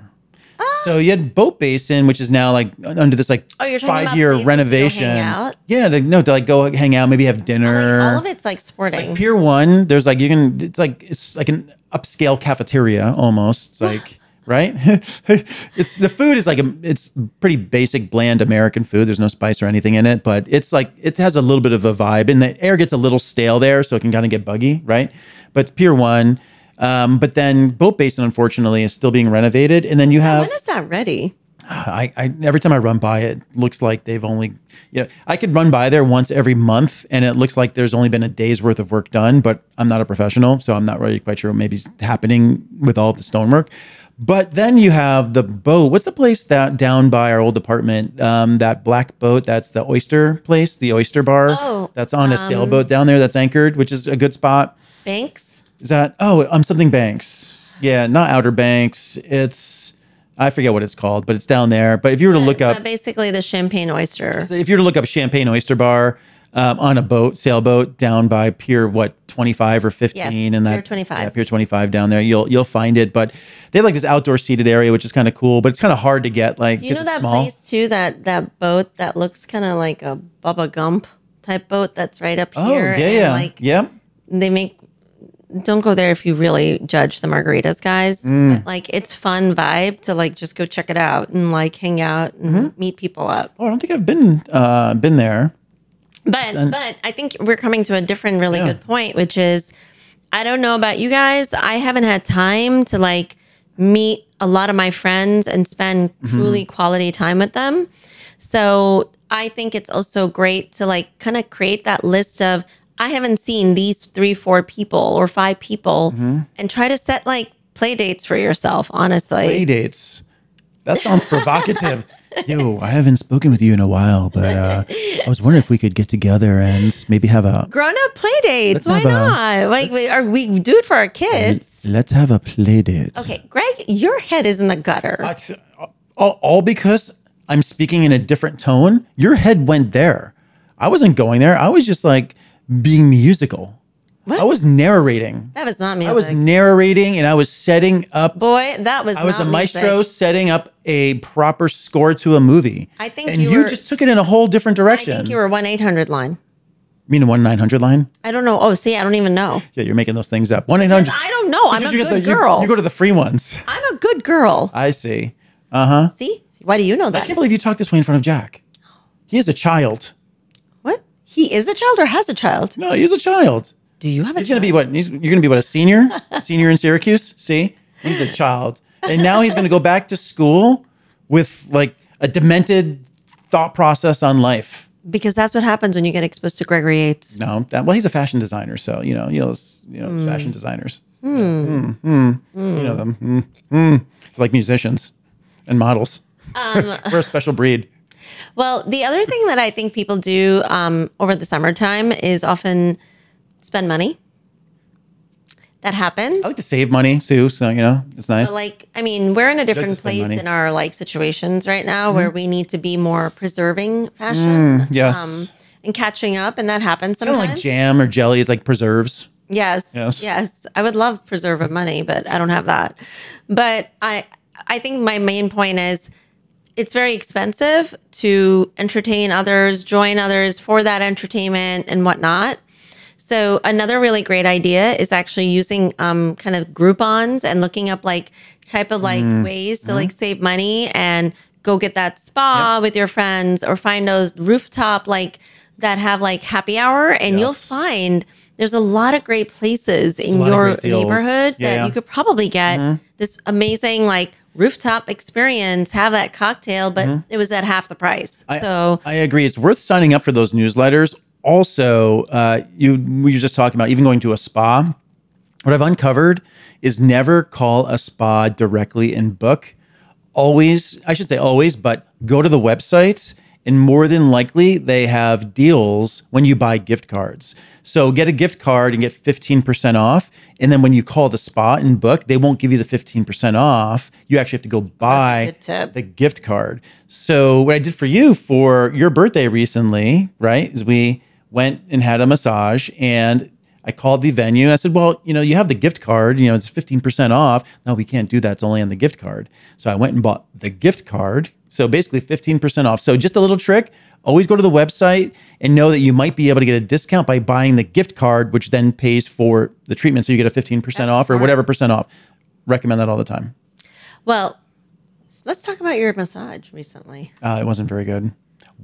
So you had Boat Basin, which is now like under this like 5-year renovation. Yeah, to like go hang out, maybe have dinner. Like all of it's like sporting. Like Pier 1, there's like it's like an upscale cafeteria almost. It's like right? It's the food is like it's pretty basic, bland American food. There's no spice or anything in it, but it's like it has a little bit of a vibe, and the air gets a little stale there, so it can kind of get buggy, right? But it's Pier 1. But then Boat Basin, unfortunately, is still being renovated. And then you have... When is that ready? I every time I run by it, looks like they've only, I could run by there once every month and it looks like there's only been a day's worth of work done, but I'm not a professional, so I'm not really quite sure what maybe's happening with all of the stonework. But then you have the boat. What's the place that down by our old apartment? That black boat. That's the oyster place, the oyster bar. Oh, that's on a sailboat down there. That's anchored, which is a good spot. Banks? Is that? Oh, something Banks. Yeah, not Outer Banks. I forget what it's called, but it's down there. But if you were to look up, basically the Champagne Oyster. if you were to look up Champagne Oyster Bar on a sailboat down by Pier 25 or 15, Yes, and Pier 25. Pier 25 down there, you'll find it. But they have like this outdoor seated area, which is kind of cool, but it's kind of hard to get. Like, Do you know 'cause it's that small. place too? That boat that looks kind of like a Bubba Gump type boat that's right up Oh here. yeah, and yeah, like yeah. they make. Don't go there if you really judge the margaritas, guys. Mm. But, like, it's fun vibe to like just go check it out and like hang out and Mm-hmm. meet people up. Oh, I don't think I've been there. But I think we're coming to a different really Yeah. good point, which is I don't know about you guys. I haven't had time to like meet a lot of my friends and spend Mm-hmm. truly quality time with them. So I think it's also great to like kind of create that list of I haven't seen these 3-4 people or 5 people Mm-hmm. and try to set like play dates for yourself, honestly. Play dates. That sounds provocative. Yo, I haven't spoken with you in a while, but I was wondering if we could get together and maybe have a Grown up play dates. Let's Why have not? Like we do it for our kids. let's have a play date. Okay, Greg, your head is in the gutter. All because I'm speaking in a different tone. Your head went there. I wasn't going there. I was just like being musical. What? I was narrating. That was not I music. was narrating and I was setting up. Boy, that was I was not the maestro music. setting up a proper score to a movie. I think and you you were- just took it in a whole different I direction. think you were 1-800 line. You mean a 1-900 line? I don't know. Oh, see, I don't even know. Yeah, you're making those things up. 1-800. I don't know. I'm a You get good the- you- girl. You go to the free ones. I'm a good girl. I see. Uh-huh. See? Why do you know I that? can't believe you talk this way in front of Jack. He is a child. What? He is a child or has a child? No, he's a child. Do you have a He's child? gonna be what? You're gonna be what? A senior? Senior in Syracuse? See, he's a child, and now he's gonna go back to school with like a demented thought process on life. Because that's what happens when you get exposed to Gregory Yates. No, well, he's a fashion designer, so it's fashion designers. You know them. It's like musicians and models. We're a special breed. Well, the other thing that I think people do over the summertime is often spend money. That happens. I like to save money too, so it's nice. But like, I mean, we're in a different spend place money. in our like situations right now where we need to be more preserving fashion. yes. And catching up, and that happens Kind of sometimes. like jam or jelly is like preserves. Yes, Yes. yes. I would love preserve money, but I don't have that. But I think my main point is it's very expensive to entertain others, join others for that entertainment and whatnot. So another really great idea is actually using kind of Groupons and looking up like type of like ways to like save money and go get that spa with your friends or find those rooftop like that have like happy hour and you'll Yes. find there's a lot of great places in lot of your great deals. neighborhood Yeah, that yeah. you could probably get this amazing like rooftop experience, have that cocktail, but it was at half the price. So I agree. It's worth signing up for those newsletters. Also, we were just talking about even going to a spa. What I've uncovered is never call a spa directly and book. Always, I should say always, but go to the websites and more than likely they have deals when you buy gift cards. So get a gift card and get 15% off. And then when you call the spa and book, they won't give you the 15% off. You actually have to go buy good tip. the gift card. So what I did for you for your birthday recently, right, is we went and had a massage and I called the venue. I said, well, you have the gift card, it's 15% off. No, we can't do that. It's only on the gift card. So I went and bought the gift card. So basically 15% off. So just a little trick, always go to the website and know that you might be able to get a discount by buying the gift card, which then pays for the treatment. So you get a 15% off or smart. whatever percent off. Recommend that all the time. well, let's talk about your massage recently. It wasn't very good.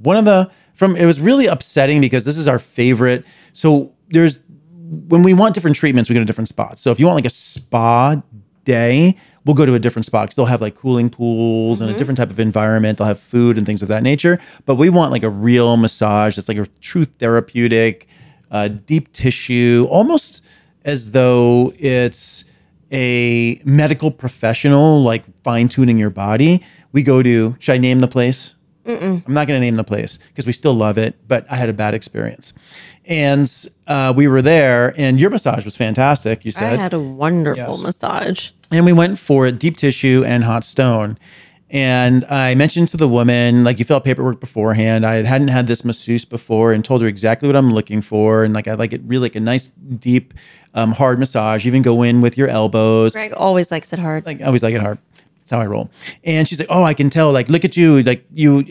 It was really upsetting because this is our favorite. So when we want different treatments, we go to different spots. So if you want like a spa day, we'll go to a different spot because they'll have like cooling pools and a different type of environment. They'll have food and things of that nature. But we want like a real massage that's like a true therapeutic, deep tissue, almost as though it's a medical professional, like fine tuning your body. We go to, should I name the place? I'm not going to name the place because we still love it, but I had a bad experience. And we were there, and your massage was fantastic, you said. I had a wonderful massage. And we went for deep tissue and hot stone. And I mentioned to the woman, like, you fill out paperwork beforehand. I hadn't had this masseuse before and told her exactly what I'm looking for. And like, I like it really like a nice, deep, hard massage. Even go in with your elbows. Greg always likes it hard. Like, I always like it hard. That's how I roll. And she's like, oh, I can tell, like, look at you. Like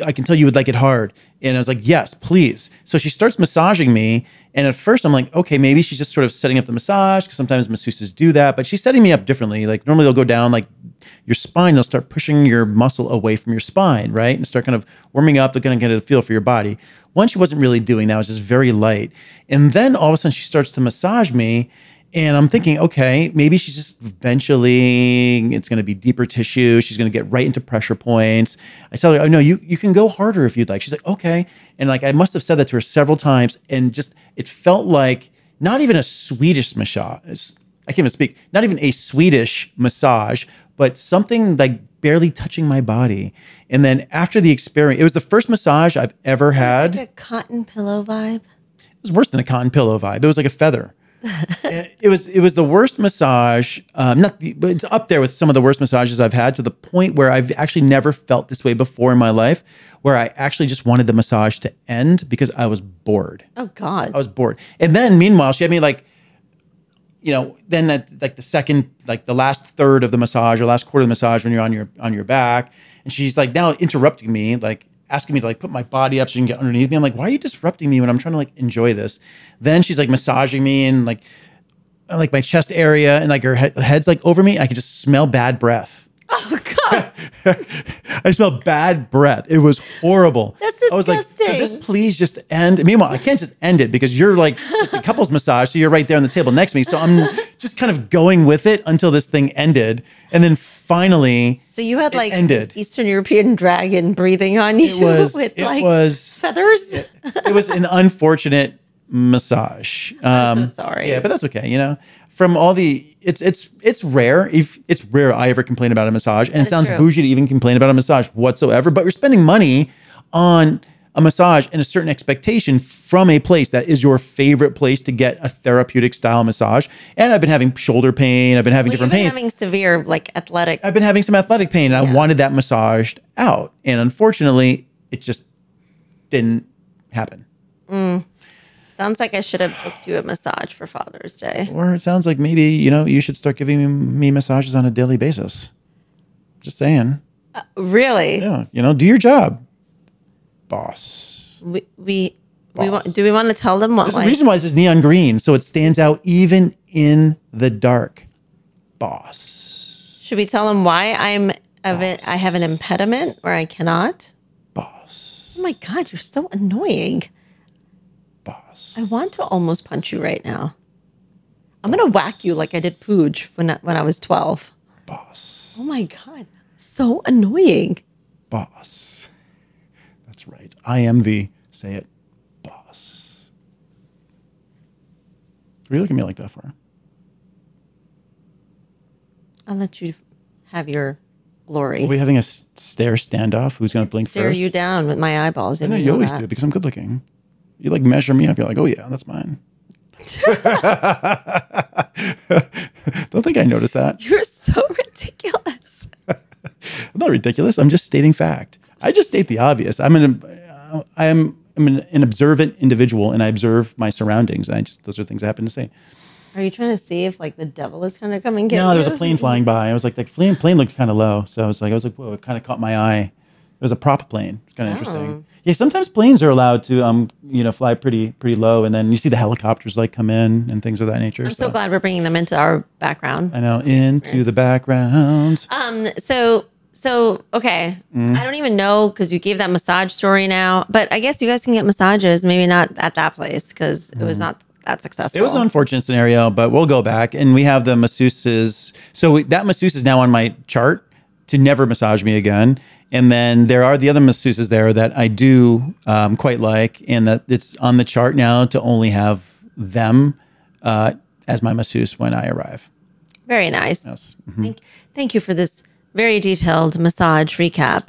I can tell you would like it hard. And I was like, yes, please. So she starts massaging me. And at first I'm like, okay, maybe she's just sort of setting up the massage because sometimes masseuses do that, but she's setting me up differently. Like normally they'll go down like your spine, they'll start pushing your muscle away from your spine, right? And start kind of warming up, they're going to get a feel for your body. One, she wasn't really doing that, it was just very light. And then all of a sudden she starts to massage me. And I'm thinking, okay, maybe she's just eventually, it's going to be deeper tissue. She's going to get right into pressure points. I tell her, oh, no, you can go harder if you'd like. She's like, okay. And like, I must have said that to her several times. And just, it felt like not even a Swedish massage. I can't even speak. Not even a Swedish massage, but something like barely touching my body. And then after the experience, it was the first massage I've ever had. Like a cotton pillow vibe. It was worse than a cotton pillow vibe. It was like a feather. It was the worst massage, but it's up there with some of the worst massages I've had, to the point where I've actually never felt this way before in my life, where I actually just wanted the massage to end because I was bored. Oh God. I was bored. And then meanwhile, she had me like, you know, then at like the second, like the last third of the massage or last quarter of the massage when you're on your back, and she's like now interrupting me, like asking me to like put my body up so she can get underneath me. I'm like, why are you disrupting me when I'm trying to like enjoy this? Then she's like massaging me and like my chest area, and like her head's like over me. I can just smell bad breath. Oh God. I smelled bad breath. It was horrible. That's disgusting. I was like, could this please just end? Meanwhile, I can't just end it because you're like, it's a couples massage, so you're right there on the table next to me. So I'm just kind of going with it until this thing ended. And then finally, so you had like ended. Eastern European dragon breathing on you with feathers? It was an unfortunate massage. I'm so sorry. Yeah, but that's okay. You know, from all the, it's rare. If it's rare, I ever complain about a massage, and it sounds bougie to even complain about a massage whatsoever. But you're spending money on a massage and a certain expectation from a place that is your favorite place to get a therapeutic style massage. And I've been having shoulder pain. I've been having different pains. Having severe like athletic. I've been having some athletic pain, and I wanted that massaged out. And unfortunately, it just didn't happen. Sounds like I should have booked you a massage for Father's Day. Or it sounds like maybe, you know, you should start giving me massages on a daily basis. Just saying. Really? Yeah. You know, do your job, boss. Do we want to tell them what? There's a reason why this is neon green, so it stands out even in the dark, boss. Should we tell them why I have an impediment or I cannot? Boss. Oh my God, you're so annoying. Boss. I want to almost punch you right now. I'm gonna whack you like I did Pooj when I was 12. Boss. Oh my God, so annoying. Boss. That's right. I am the, say it, boss. What are you looking at me like that for? I'll let you have your glory. Are we having a stare standoff? Who's going to blink Stare first? you down with my eyeballs. I know you always do because I'm good looking. You like measure me up. You're like, oh yeah, that's mine. Don't think I noticed that. You're so ridiculous. I'm not ridiculous. I'm just stating fact. I just state the obvious. I am an observant individual, and I observe my surroundings. And those are things I happen to say. Are you trying to see if like the devil is going to come and get you? No, there's a plane flying by. I was like, the plane looked kind of low, so I was like, whoa, it kind of caught my eye. It was a prop plane. It's kind of interesting. Yeah, sometimes planes are allowed to, fly pretty low, and then you see the helicopters like come in and things of that nature. I'm so glad we're bringing them into our background. I know, into the background. So okay, I don't even know because you gave that massage story now, but I guess you guys can get massages. Maybe not at that place because it was not that successful. It was an unfortunate scenario, but we'll go back, and we have the masseuses. So that masseuse is now on my chart to never massage me again. And then there are the other masseuses there that I do quite like, and that it's on the chart now to only have them as my masseuse when I arrive. Very nice. Yes. Thank you for this very detailed massage recap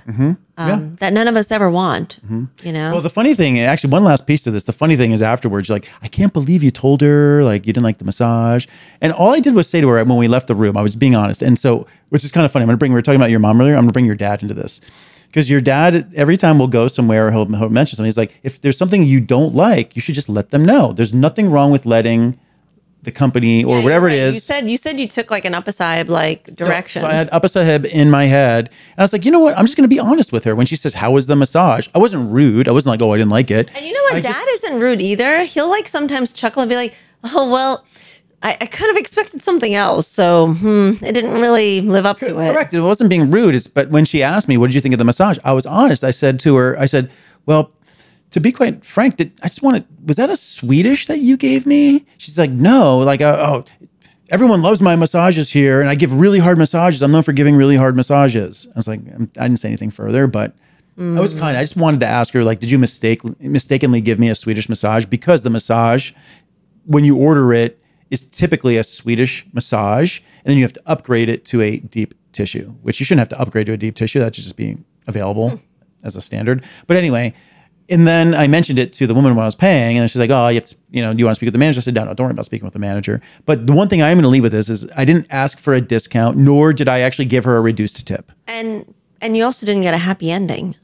that none of us ever want. You know. Well, the funny thing, actually, one last piece to this. The funny thing is afterwards, you're like, I can't believe you told her like you didn't like the massage. And all I did was say to her when we left the room, I was being honest. And so, which is kind of funny. We were talking about your mom earlier. I'm gonna bring your dad into this. Because your dad, every time we'll go somewhere, he'll mention something. He's like, if there's something you don't like, you should just let them know. There's nothing wrong with letting the company or whatever it is. You said you took like an upper side like direction. So I had upper sahib in my head, and I was like, you know what? I'm just going to be honest with her when she says, "How was the massage?" I wasn't rude. I wasn't like, "Oh, I didn't like it." And you know what? Dad isn't rude either. He'll like sometimes chuckle and be like, "Oh well, I kind of expected something else, so it didn't really live up to it." Correct. It wasn't being rude. But when she asked me, "What did you think of the massage?" I was honest. I said to her, "Well, to be quite frank, was that a Swedish that you gave me?" She's like, "No, like, everyone loves my massages here, and I give really hard massages. I'm known for giving really hard massages." I was like, I didn't say anything further, but I was I just wanted to ask her, like, did you mistakenly give me a Swedish massage? Because the massage, when you order it, is typically a Swedish massage, and then you have to upgrade it to a deep tissue, which you shouldn't have to upgrade to a deep tissue. That should just be available as a standard. But anyway. And then I mentioned it to the woman when I was paying, and she's like, "Oh, you have to, do you want to speak with the manager?" I said, "No, don't worry about speaking with the manager." But the one thing I'm going to leave with this is I didn't ask for a discount, nor did I actually give her a reduced tip. And you also didn't get a happy ending.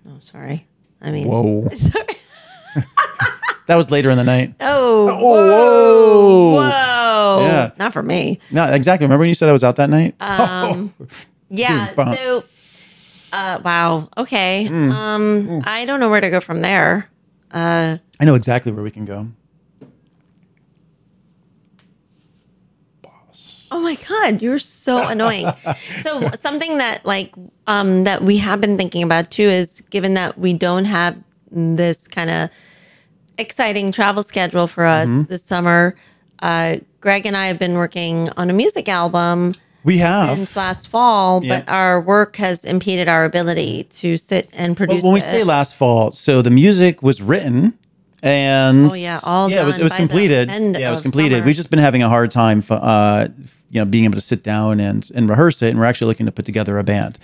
Oh, sorry. I mean, Whoa. That was later in the night. Oh, whoa. Yeah. Not for me. No, exactly. Remember when you said I was out that night? Yeah. So, wow. Okay. I don't know where to go from there. I know exactly where we can go. Oh my God, you're so annoying. So something that that we have been thinking about too is, given that we don't have this kind of exciting travel schedule for us this summer, Greg and I have been working on a music album. We have. Since last fall, but our work has impeded our ability to sit and produce. Well, when we say last fall, so the music was written and all done. It was completed. It was completed. Summer. We've just been having a hard time, being able to sit down and rehearse it. And we're actually looking to put together a band.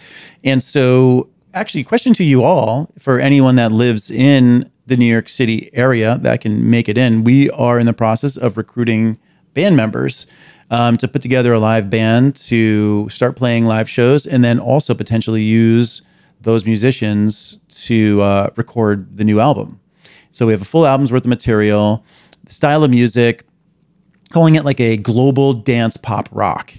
And so, actually, question to you all, for anyone that lives in the New York City area that can make it in, we are in the process of recruiting band members to put together a live band to start playing live shows, and then also potentially use those musicians to record the new album. So we have a full album's worth of material, the style of music, calling it like a global dance pop rock,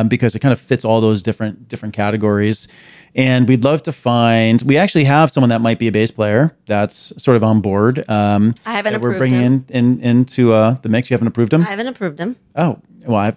because it kind of fits all those different categories. And we'd love to we actually have someone that might be a bass player that's sort of on board. I haven't approved we're bringing into the mix. You haven't approved him? I haven't approved him. Oh, I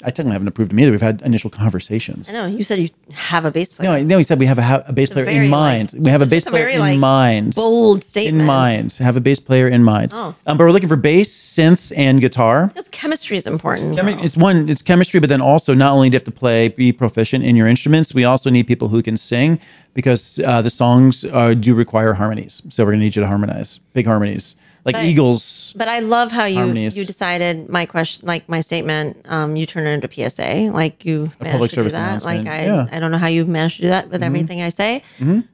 technically haven't approved him either. We've had initial conversations. I know. You said you have a bass player. No, he said we have a bass player in mind. We have a bass player in mind. Bold statement. In mind. Have a bass player in mind. Oh. But we're looking for bass, synth, and guitar. Because chemistry is important. It's chemistry, but then also not only do you have to be proficient in your instruments, we also need people who can sing, because the songs do require harmonies. So we're going to need you to harmonize, big harmonies. Eagles. But I love how you decided my question, like my statement, you turn it into PSA. Like you managed to do that. Like I don't know how you managed to do that with everything I say.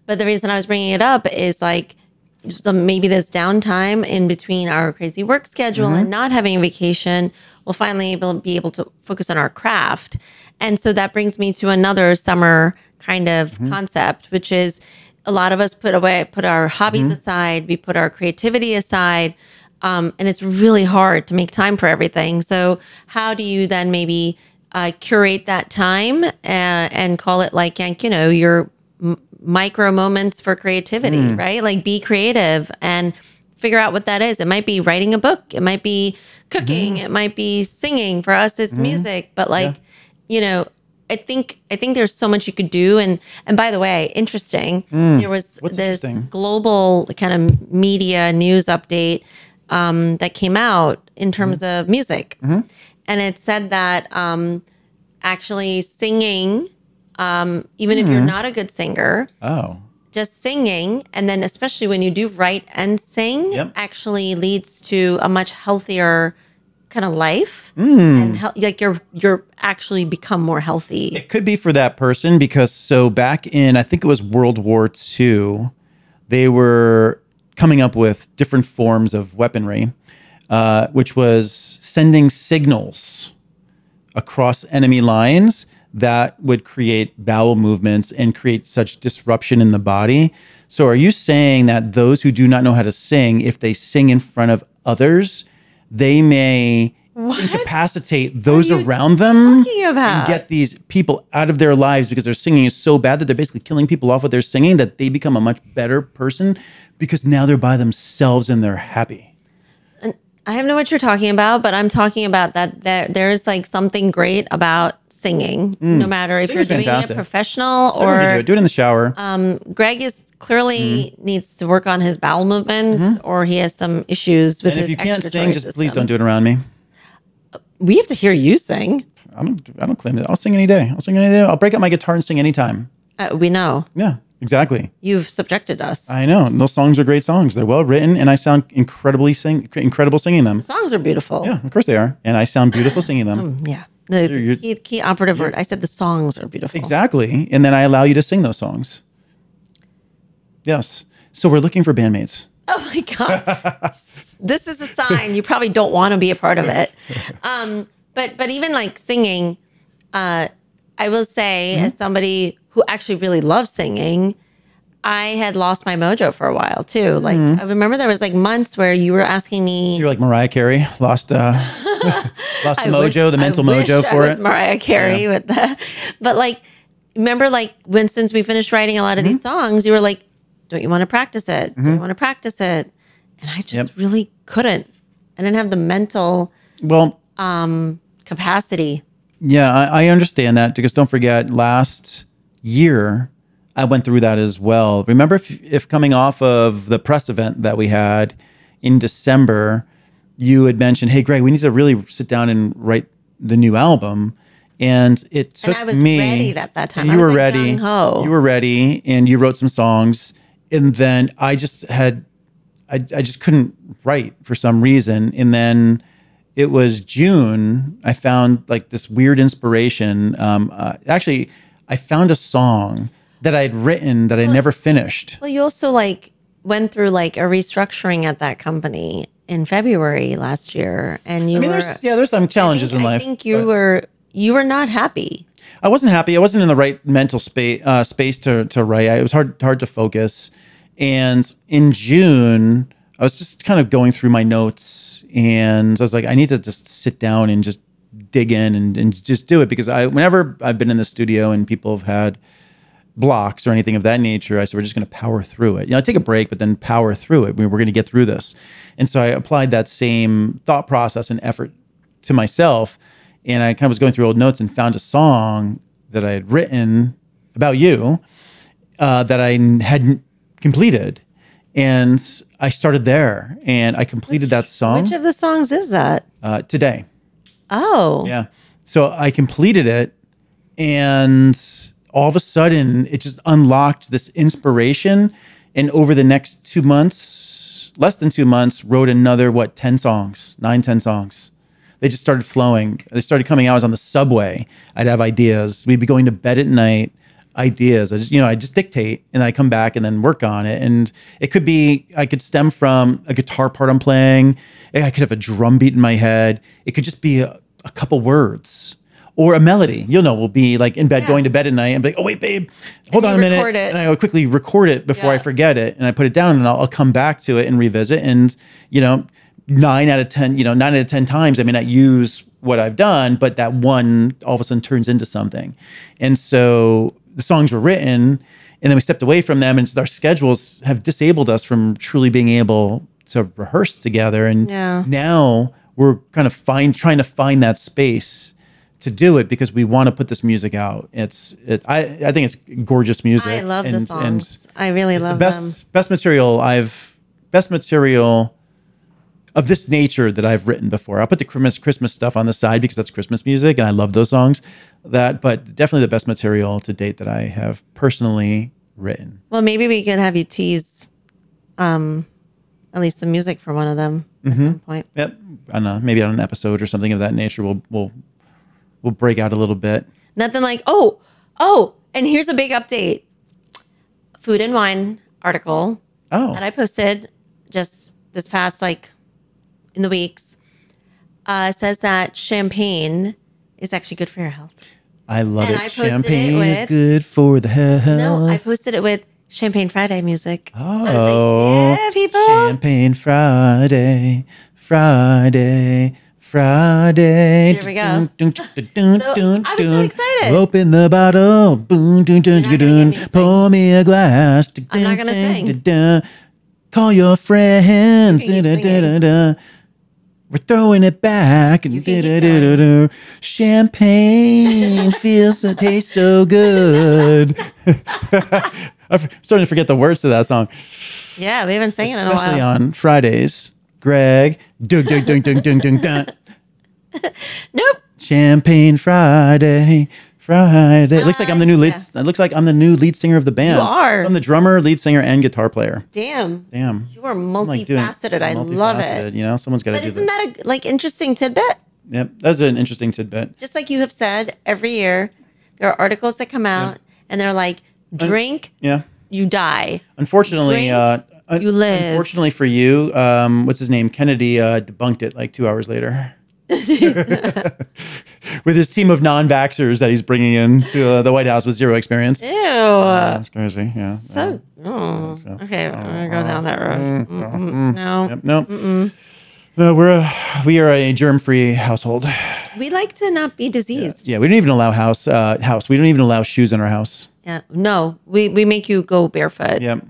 But the reason I was bringing it up is so maybe this downtime in between our crazy work schedule and not having a vacation, we'll finally be able to focus on our craft. And so that brings me to another summer kind of concept, which is, a lot of us put our hobbies aside, we put our creativity aside, and it's really hard to make time for everything. So how do you then maybe curate that time and call it your micro moments for creativity, right? Like be creative and figure out what that is. It might be writing a book. It might be cooking. It might be singing. For us, it's music. But I think there's so much you could do. And by the way, interesting. There was this global kind of media news update that came out in terms of music. And it said that actually singing, even if you're not a good singer, Oh. just singing, and then especially when you do write and sing, Yep. actually leads to a much healthier kind of life, and like you're actually become more healthy. It could be for that person because so back in, I think it was World War II, they were coming up with different forms of weaponry, which was sending signals across enemy lines that would create bowel movements and create such disruption in the body. So are you saying that those who do not know how to sing, if they sing in front of others, they may incapacitate those you around them talking about? and get these people out of their lives because their singing is so bad that they're basically killing people off with their singing, that they become a much better person because now they're by themselves and they're happy? I have know what you're talking about, but I'm talking about that there's like something great about singing, no matter if Singing's you're doing fantastic. it professional Everyone can or do it in the shower. Greg is clearly needs to work on his bowel movements, or he has some issues with and his if you can't sing, excretory just please system. don't do it around me. We have to hear you sing. I don't claim that. I'll sing any day. I'll sing any day. I'll break out my guitar and sing anytime. We know Yeah, exactly. you've subjected us. I know. And those songs are great songs. They're well written, and I sound incredible singing them. Songs are beautiful. Yeah, of course they are, and I sound beautiful singing them. Yeah. The You're- key operative word. I said the songs are beautiful. Exactly, and then I allow you to sing those songs. Yes. So we're looking for bandmates. Oh my God. This is a sign you probably don't want to be a part of it. But even like singing, I will say, as somebody who actually really loves singing, I had lost my mojo for a while too. Like I remember there was like months where you were asking me. You're like Mariah Carey, lost lost the mojo, the mental I wish mojo for I was it. Mariah Carey with that. But like, remember, like when since we finished writing a lot of these songs, you were like, "Don't you want to practice it? Don't you want to practice it?" And I just really couldn't. I didn't have the mental Well, capacity. yeah, I understand that because don't forget, last year I went through that as well. Remember, if coming off of the press event that we had in December, you had mentioned, "Hey, Greg, we need to really sit down and write the new album." And it took And I was me. ready at that time. and I you was were like ready. gung-ho. You were ready, and you wrote some songs. And then I just had, I just couldn't write for some reason. And then it was June. I found like this weird inspiration. Actually, I found a song that I had written that I never finished. Well, you also like went through like a restructuring at that company in February last year, and you I mean, were. there's some challenges in life. I think you but were not happy. I wasn't happy. I wasn't in the right mental space to write. It was hard to focus. And in June, I was just kind of going through my notes, and I was like, I need to just sit down and just dig in and just do it, because whenever I've been in the studio and people have had blocks or anything of that nature, I said, we're just going to power through it. Take a break, but then power through it. We're going to get through this. And so I applied that same thought process and effort to myself. And I kind of was going through old notes and found a song that I had written about you that I hadn't completed. And I started there and I completed that song Which of the songs is that? today. Oh, Yeah. So I completed it, and all of a sudden it just unlocked this inspiration. And over the next 2 months, less than 2 months, wrote another, 10 songs, 10 songs. They just started flowing. They started coming out. I was on the subway. I'd have ideas. We'd be going to bed at night, ideas. I just dictate, and I come back and then work on it. And it could be, I could stem from a guitar part I'm playing. I could have a drum beat in my head. It could just be a couple words or a melody. We'll be like in bed, going to bed at night and be like, oh wait, babe, hold And on you a minute. record it. And I would quickly record it before I Yeah. forget it. And I put it down, and I'll come back to it and revisit. And, 9 out of 10 times I may not use what I've done, but that one all of a sudden turns into something. And so the songs were written, and then we stepped away from them, and our schedules have disabled us from truly being able to rehearse together. And Yeah. now we're kind of trying to find that space to do it, because we want to put this music out. I think it's gorgeous music. I love the and songs. I really it's love the them. best material of this nature that I've written before. I'll put the Christmas stuff on the side because that's Christmas music and I love those songs. But definitely the best material to date that I have personally written. Well, maybe we could have you tease at least the music for one of them at some point. Yep. I don't know, maybe on an episode or something of that nature, we'll break out a little bit. Nothing like, and here's a big update. Food and Wine article that I posted just this past, like, in the weeks, says that champagne is actually good for your health. I love And it. I posted Champagne it is with- good for the health. No, I posted it with Champagne Friday music. Oh, I was like, yeah, people. Champagne Friday, Friday, Friday. There we go. So, I was so excited. Open the bottle. Boom, dun, dun, You're not gonna dun, get me to pour me a glass. I'm not gonna sing. Dun, dun. Call your friends. You can keep Dun, dun, singing. dun, dun. We're throwing it back. You can keep Dun, dun, dun, dun. Champagne tastes so good. I'm starting to forget the words to that song. Yeah, we haven't sang it in a Especially while. on Fridays. Greg. Dun, dun, dun, dun, dun, dun, dun. Nope. Champagne Friday. Friday. It looks like I'm the new lead. Yeah. It looks like I'm the new lead singer of the band. You are. So I'm the drummer, lead singer, and guitar player. Damn. Damn. You are I'm like multifaceted. I love multifaceted, it. You know, someone's got to But do isn't that. that a like interesting tidbit? Yep, that's an interesting tidbit. Just like you have said, every year there are articles that come out and they're like, drink, Yeah. you die. Unfortunately, Drink, you live. Unfortunately for you, what's his name? Kennedy debunked it like 2 hours later. With his team of non-vaxxers that he's bringing in to the White House with zero experience. Ew. That's crazy. Yeah. So, okay, I'm gonna go down that road. No, Yep, no. No, we are a germ-free household. we like to not be diseased. Yeah, we don't even allow house. We don't even allow shoes in our house. Yeah, no, we make you go barefoot. Yep.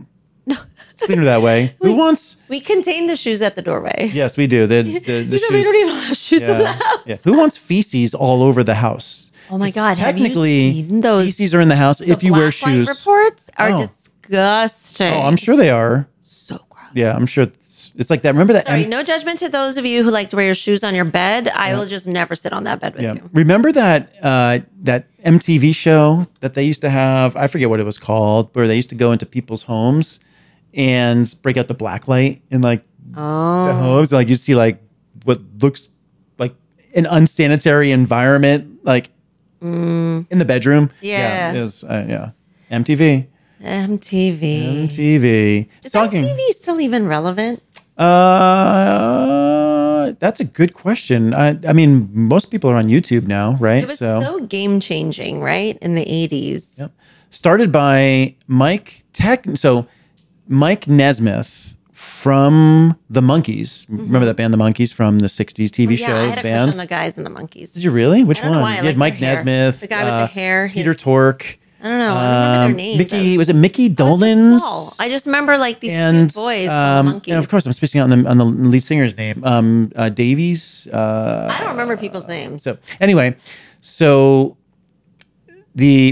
It's cleaner that way. Who wants? We contain the shoes at the doorway. Yes, we do. The You know, we shoes. don't even have shoes in the Yeah. house. Yeah. Who wants feces all over the house? Oh my God, have you Technically, seen those? feces are in the house if you wear Black light shoes. reports are Oh. disgusting. Oh, I'm sure they are. so gross. Yeah, I'm sure it's like that. Remember that? Sorry, no judgment to those of you who like to wear your shoes on your bed. I will just never sit on that bed with Yeah. you. Remember that that MTV show that they used to have? I forget what it was called, where they used to go into people's homes and break out the black light in like the homes. Like you see like what looks like an unsanitary environment, like in the bedroom. Yeah. It was, MTV. MTV. MTV. Is MTV still even relevant? That's a good question. I mean, most people are on YouTube now, right? It was so game changing, right? In the 80s. Yep. Started by Mike Nesmith from the Monkees. Remember that band, the Monkees, from the '60s TV Yeah, show I had a crush bands? on the guys in the Monkeys. Did you really? Which I don't know one? why I You had like Mike their hair. Nesmith, The guy with the hair, Peter his- Tork. I don't know. I don't remember their names. Mickey, was it Mickey I was so Dolenz? small. I just remember like these And cute boys from the Monkeys. and of course, I'm spacing out on the lead singer's name, Davies. I don't remember people's names. So anyway,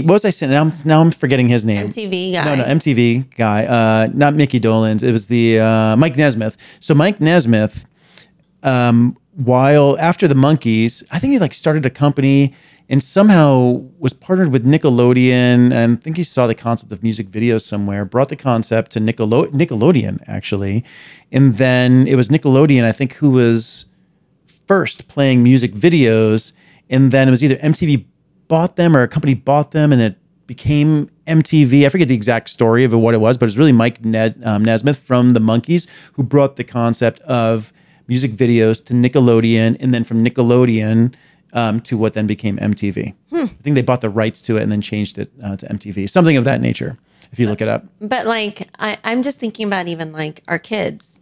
what was I saying? Now I'm forgetting his name. MTV guy. No, MTV guy. Not Mickey Dolenz. It was the Mike Nesmith. So Mike Nesmith, while after the Monkees, I think he like started a company and somehow was partnered with Nickelodeon. And I think he saw the concept of music videos somewhere, brought the concept to Nickelodeon actually. And then it was Nickelodeon, I think, who was first playing music videos. And then it was either MTV bought them or a company bought them and it became MTV. I forget the exact story of what it was, but it's really Mike Nesmith from the Monkees who brought the concept of music videos to Nickelodeon, and then from Nickelodeon to what then became MTV. I think they bought the rights to it and then changed it to MTV, something of that nature, if you look it up. But like, I'm just thinking about even like our kids.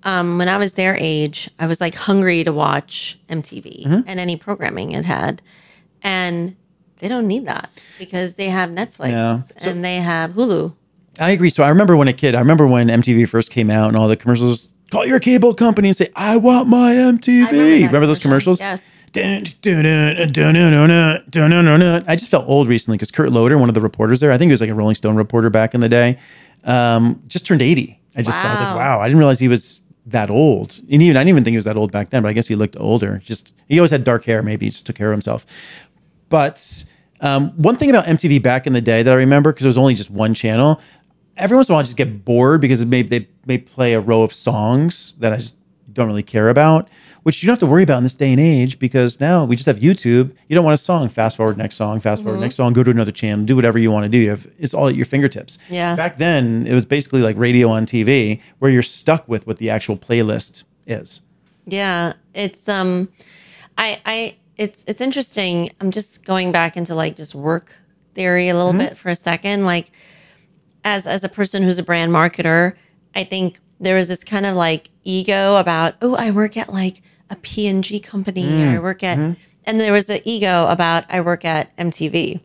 When I was their age, I was like hungry to watch MTV and any programming it had. And they don't need that because they have Netflix Yeah. and they have Hulu. I agree. So I remember when MTV first came out and all the commercials, call your cable company and say, I want my MTV. I remember that Remember those commercials? Yes. I just felt old recently because Kurt Loder, one of the reporters there, I think he was like a Rolling Stone reporter back in the day, just turned 80. I was like, Wow. wow, I didn't realize he was that old. And even I didn't even think he was that old back then, but I guess he looked older. Just he always had dark hair. Maybe he just took care of himself. But one thing about MTV back in the day that I remember, because it was only just one channel, every once in a while I just get bored because they may play a row of songs that I just don't really care about, which you don't have to worry about in this day and age because now we just have YouTube. You don't want a song, fast forward next song, fast forward next song, go to another channel, do whatever you want to do. It's all at your fingertips. Yeah. Back then, it was basically like radio on TV where you're stuck with what the actual playlist is. Yeah, it's it's interesting. I'm just going back into like just work theory a little bit for a second. Like as a person who's a brand marketer, I think there is this kind of like ego about, oh, I work at like a P&G company. I work at, and there was the ego about I work at MTV.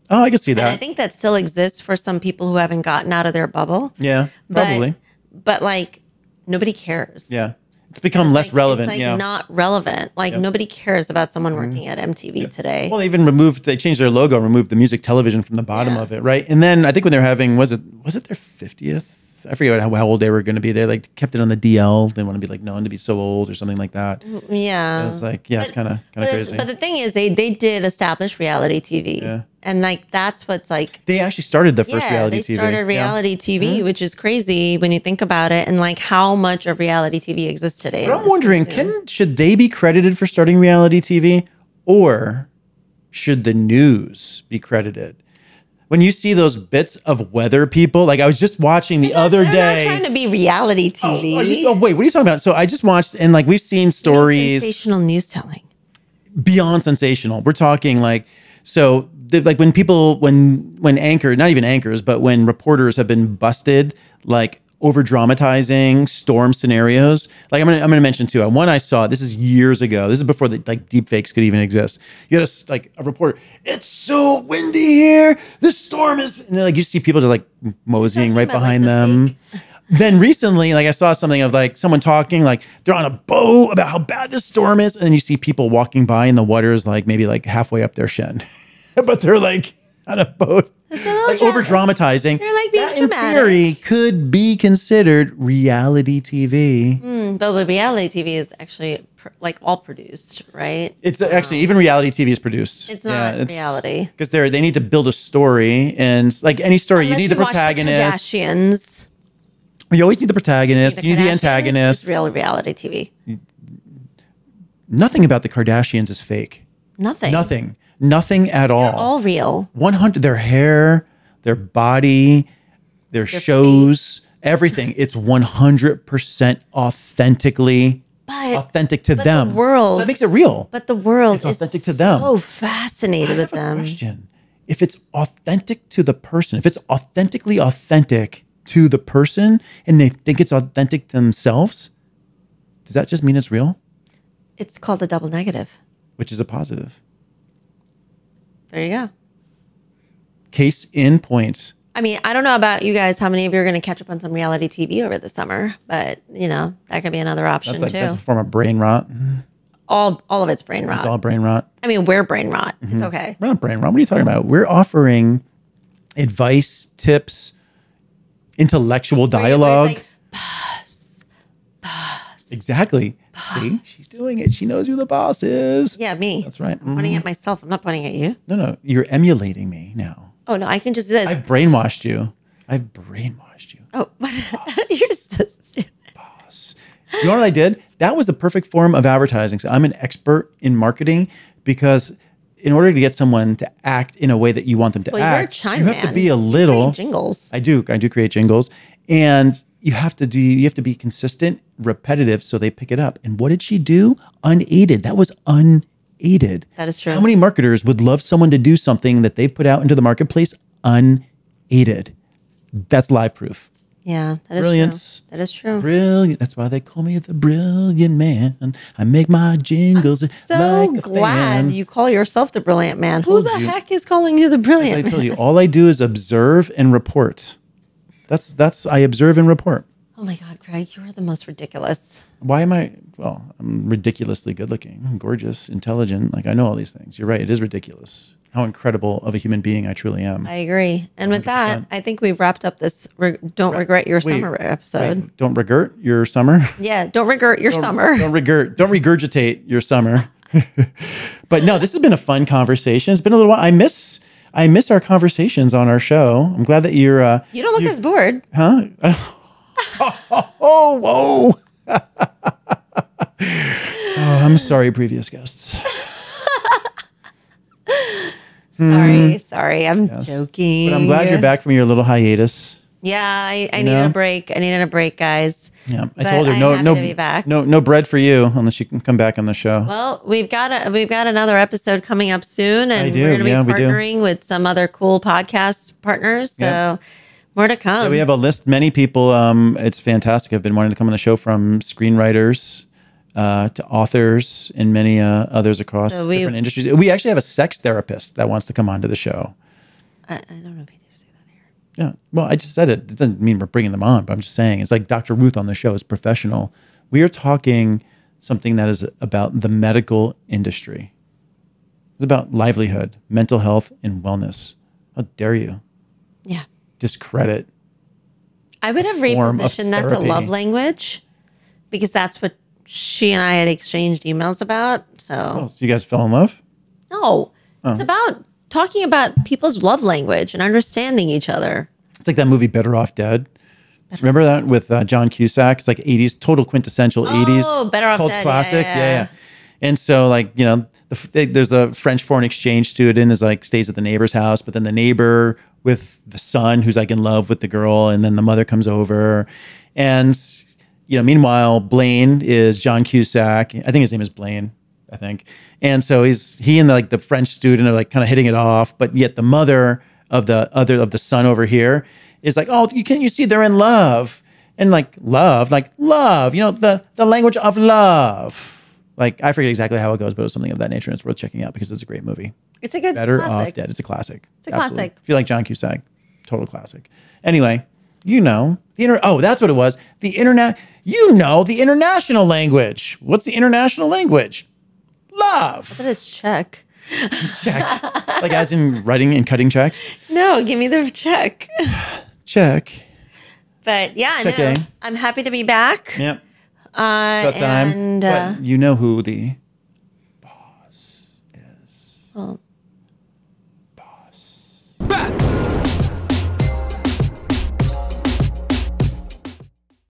Oh, I can see And I that. think that still exists for some people who haven't gotten out of their bubble. Yeah, probably. But like nobody cares. Yeah. It's become less Like, relevant. It's like yeah. not relevant. Like nobody cares about someone working at MTV today. Well, they changed their logo, removed the music television from the bottom Yeah. of it, right? And then I think when they're having, was it their 50th? I forget how old they were going to be. They like kept it on the DL. They didn't want to be like known to be so old or something like that. Yeah. It's like, yeah, it's kind of crazy. But the thing is, they did establish reality TV. Yeah. And like that's what's like They actually started the first reality they TV. started Yeah. reality TV, which is crazy when you think about it, and like how much of reality TV exists today. But I'm wondering, should they be credited for starting reality TV, or should the news be credited? When you see those bits of weather people, like I was just watching the other They're day. not trying to be reality TV. Wait, what are you talking about? So I just watched, and like we've seen stories Sensational news telling. beyond sensational. We're talking like, so like when people, when anchor, not even anchors, but when reporters have been busted, like over dramatizing storm scenarios. Like I'm gonna mention two. One I saw, this is years ago. This is before the like deep fakes could even exist. You had a reporter, it's so windy here. This storm is, and then, like you see people just like moseying right about, behind like, the them. Then recently, like I saw something of like someone talking, like they're on a boat about how bad this storm is, and then you see people walking by and the water is like maybe like halfway up their shin, but they're like on a boat, like over dramatizing. They're like being That, in dramatic. theory, could be considered reality TV. But the reality TV is actually like all produced, right? It's actually even reality TV is produced. It's not reality. because they need to build a story, and like any story, you Unless need the watch protagonist. Kardashians. You always need the protagonist. You need the Kardashians, antagonist. It's real reality TV. Nothing about the Kardashians is fake. Nothing. Nothing at all. All real. 100, their hair, their body, their shows, everything. It's 100% authentic to them. the world- So that makes it real. But the world It's is authentic to them. so fascinated with I have a them. question. If it's authentic to the person, if it's authentically authentic to the person and they think it's authentic to themselves, does that just mean it's real? It's called a double negative. Which is a positive. There you go. Case in point. I mean, I don't know about you guys, how many of you are going to catch up on some reality TV over the summer, but you know, that could be another option That's too. that's a form of brain rot. all of it's brain rot. It's all brain rot. I mean, we're brain rot. It's okay. We're not brain rot. What are you talking about? We're offering advice, tips, intellectual dialogue. It's like, Exactly. See, she's doing it. She knows who the boss is. yeah, me. That's right. I'm pointing at myself. I'm not pointing at you. No, you're emulating me now. Oh no, I can just do this. I've brainwashed you. Oh, you're so stupid. You know what I did? That was the perfect form of advertising. So I'm an expert in marketing because in order to get someone to act in a way that you want them to Well, you're a act, China you have to man. be a You little create jingles. I do create jingles, and you have to be consistent, repetitive, so they pick it up. And what did she do? Unaided. That was unaided. That is true. How many marketers would love someone to do something that they've put out into the marketplace unaided? That's live proof. Yeah, that is Brilliance. true. That is true. Brilliant. That's why they call me the brilliant man. I make my jingles So like a glad fan. you call yourself the brilliant man. Who Told the you. heck is calling you the I brilliant told man? you, all I do is observe and report. That's I observe and report. Oh my God, Craig, you are the most ridiculous. Why am I? Well, I'm ridiculously good looking, I'm gorgeous, intelligent. Like I know all these things. You're right. It is ridiculous. how incredible of a human being I truly am. I agree. And with that, 100%. I think we've wrapped up this Don't Regret Your Summer episode. Wait, don't regret your summer. Yeah, don't regret your summer. Don't regurgitate your summer. But no, this has been a fun conversation. It's been a little while. I miss our conversations on our show. I'm glad that you're. You don't look as bored. Huh? Oh, whoa. Oh, I'm sorry, previous guests. Sorry. I'm joking. But I'm glad you're back from your little hiatus. Yeah, I needed a break. I needed a break, guys. Yeah, I But told her I'm no, happy no, to be back. no bread for you unless you can come back on the show. Well, we've got another episode coming up soon, and do. we're going to Yeah, be we do. partnering with some other cool podcast partners. So Yep. more to come. Yeah, we have a list. Many people, it's fantastic, have been wanting to come on the show, from screenwriters to authors and many others across So different industries. We actually have a sex therapist that wants to come onto the show. I don't know if you need to say that here. Yeah. Well, I just said it. It doesn't mean we're bringing them on, but I'm just saying it's like Dr. Ruth on the show is professional. We are talking something that is about the medical industry. It's about livelihood, mental health, and wellness. How dare you Yeah. discredit? I would have form of repositioned that to therapy. love language because that's what she and I had exchanged emails about. Oh, So, so you guys fell in love? no, it's about talking about people's love language and understanding each other. It's like that movie Better Off Dead. Remember that with John Cusack? It's like 80s, total quintessential 80s. Oh, Better Off cult Dead. classic. Yeah. And so, like, you know, there's a French foreign exchange student is like stays at the neighbor's house, but then the neighbor with the son who's like in love with the girl, and then the mother comes over. And, you know, meanwhile, Blaine is John Cusack. I think his name is Blaine, I think. And so he and the French student are like kind of hitting it off, but yet the mother of the son over here is like, oh, you see they're in love. And like love, you know, the language of love. Like, I forget exactly how it goes, but it was something of that nature, and it's worth checking out because it's a great movie. It's a good Better classic. Off Dead. It's a classic. It's a classic. If you like John Cusack, total classic. Anyway, you know, that's what it was. The international language. What's the international language? Love. But it's Czech. Check. Like as in writing and cutting checks? No, give me the check. Check. But yeah, Check no, A. I'm happy to be back. Yep. About time. And But you know who the boss is. well,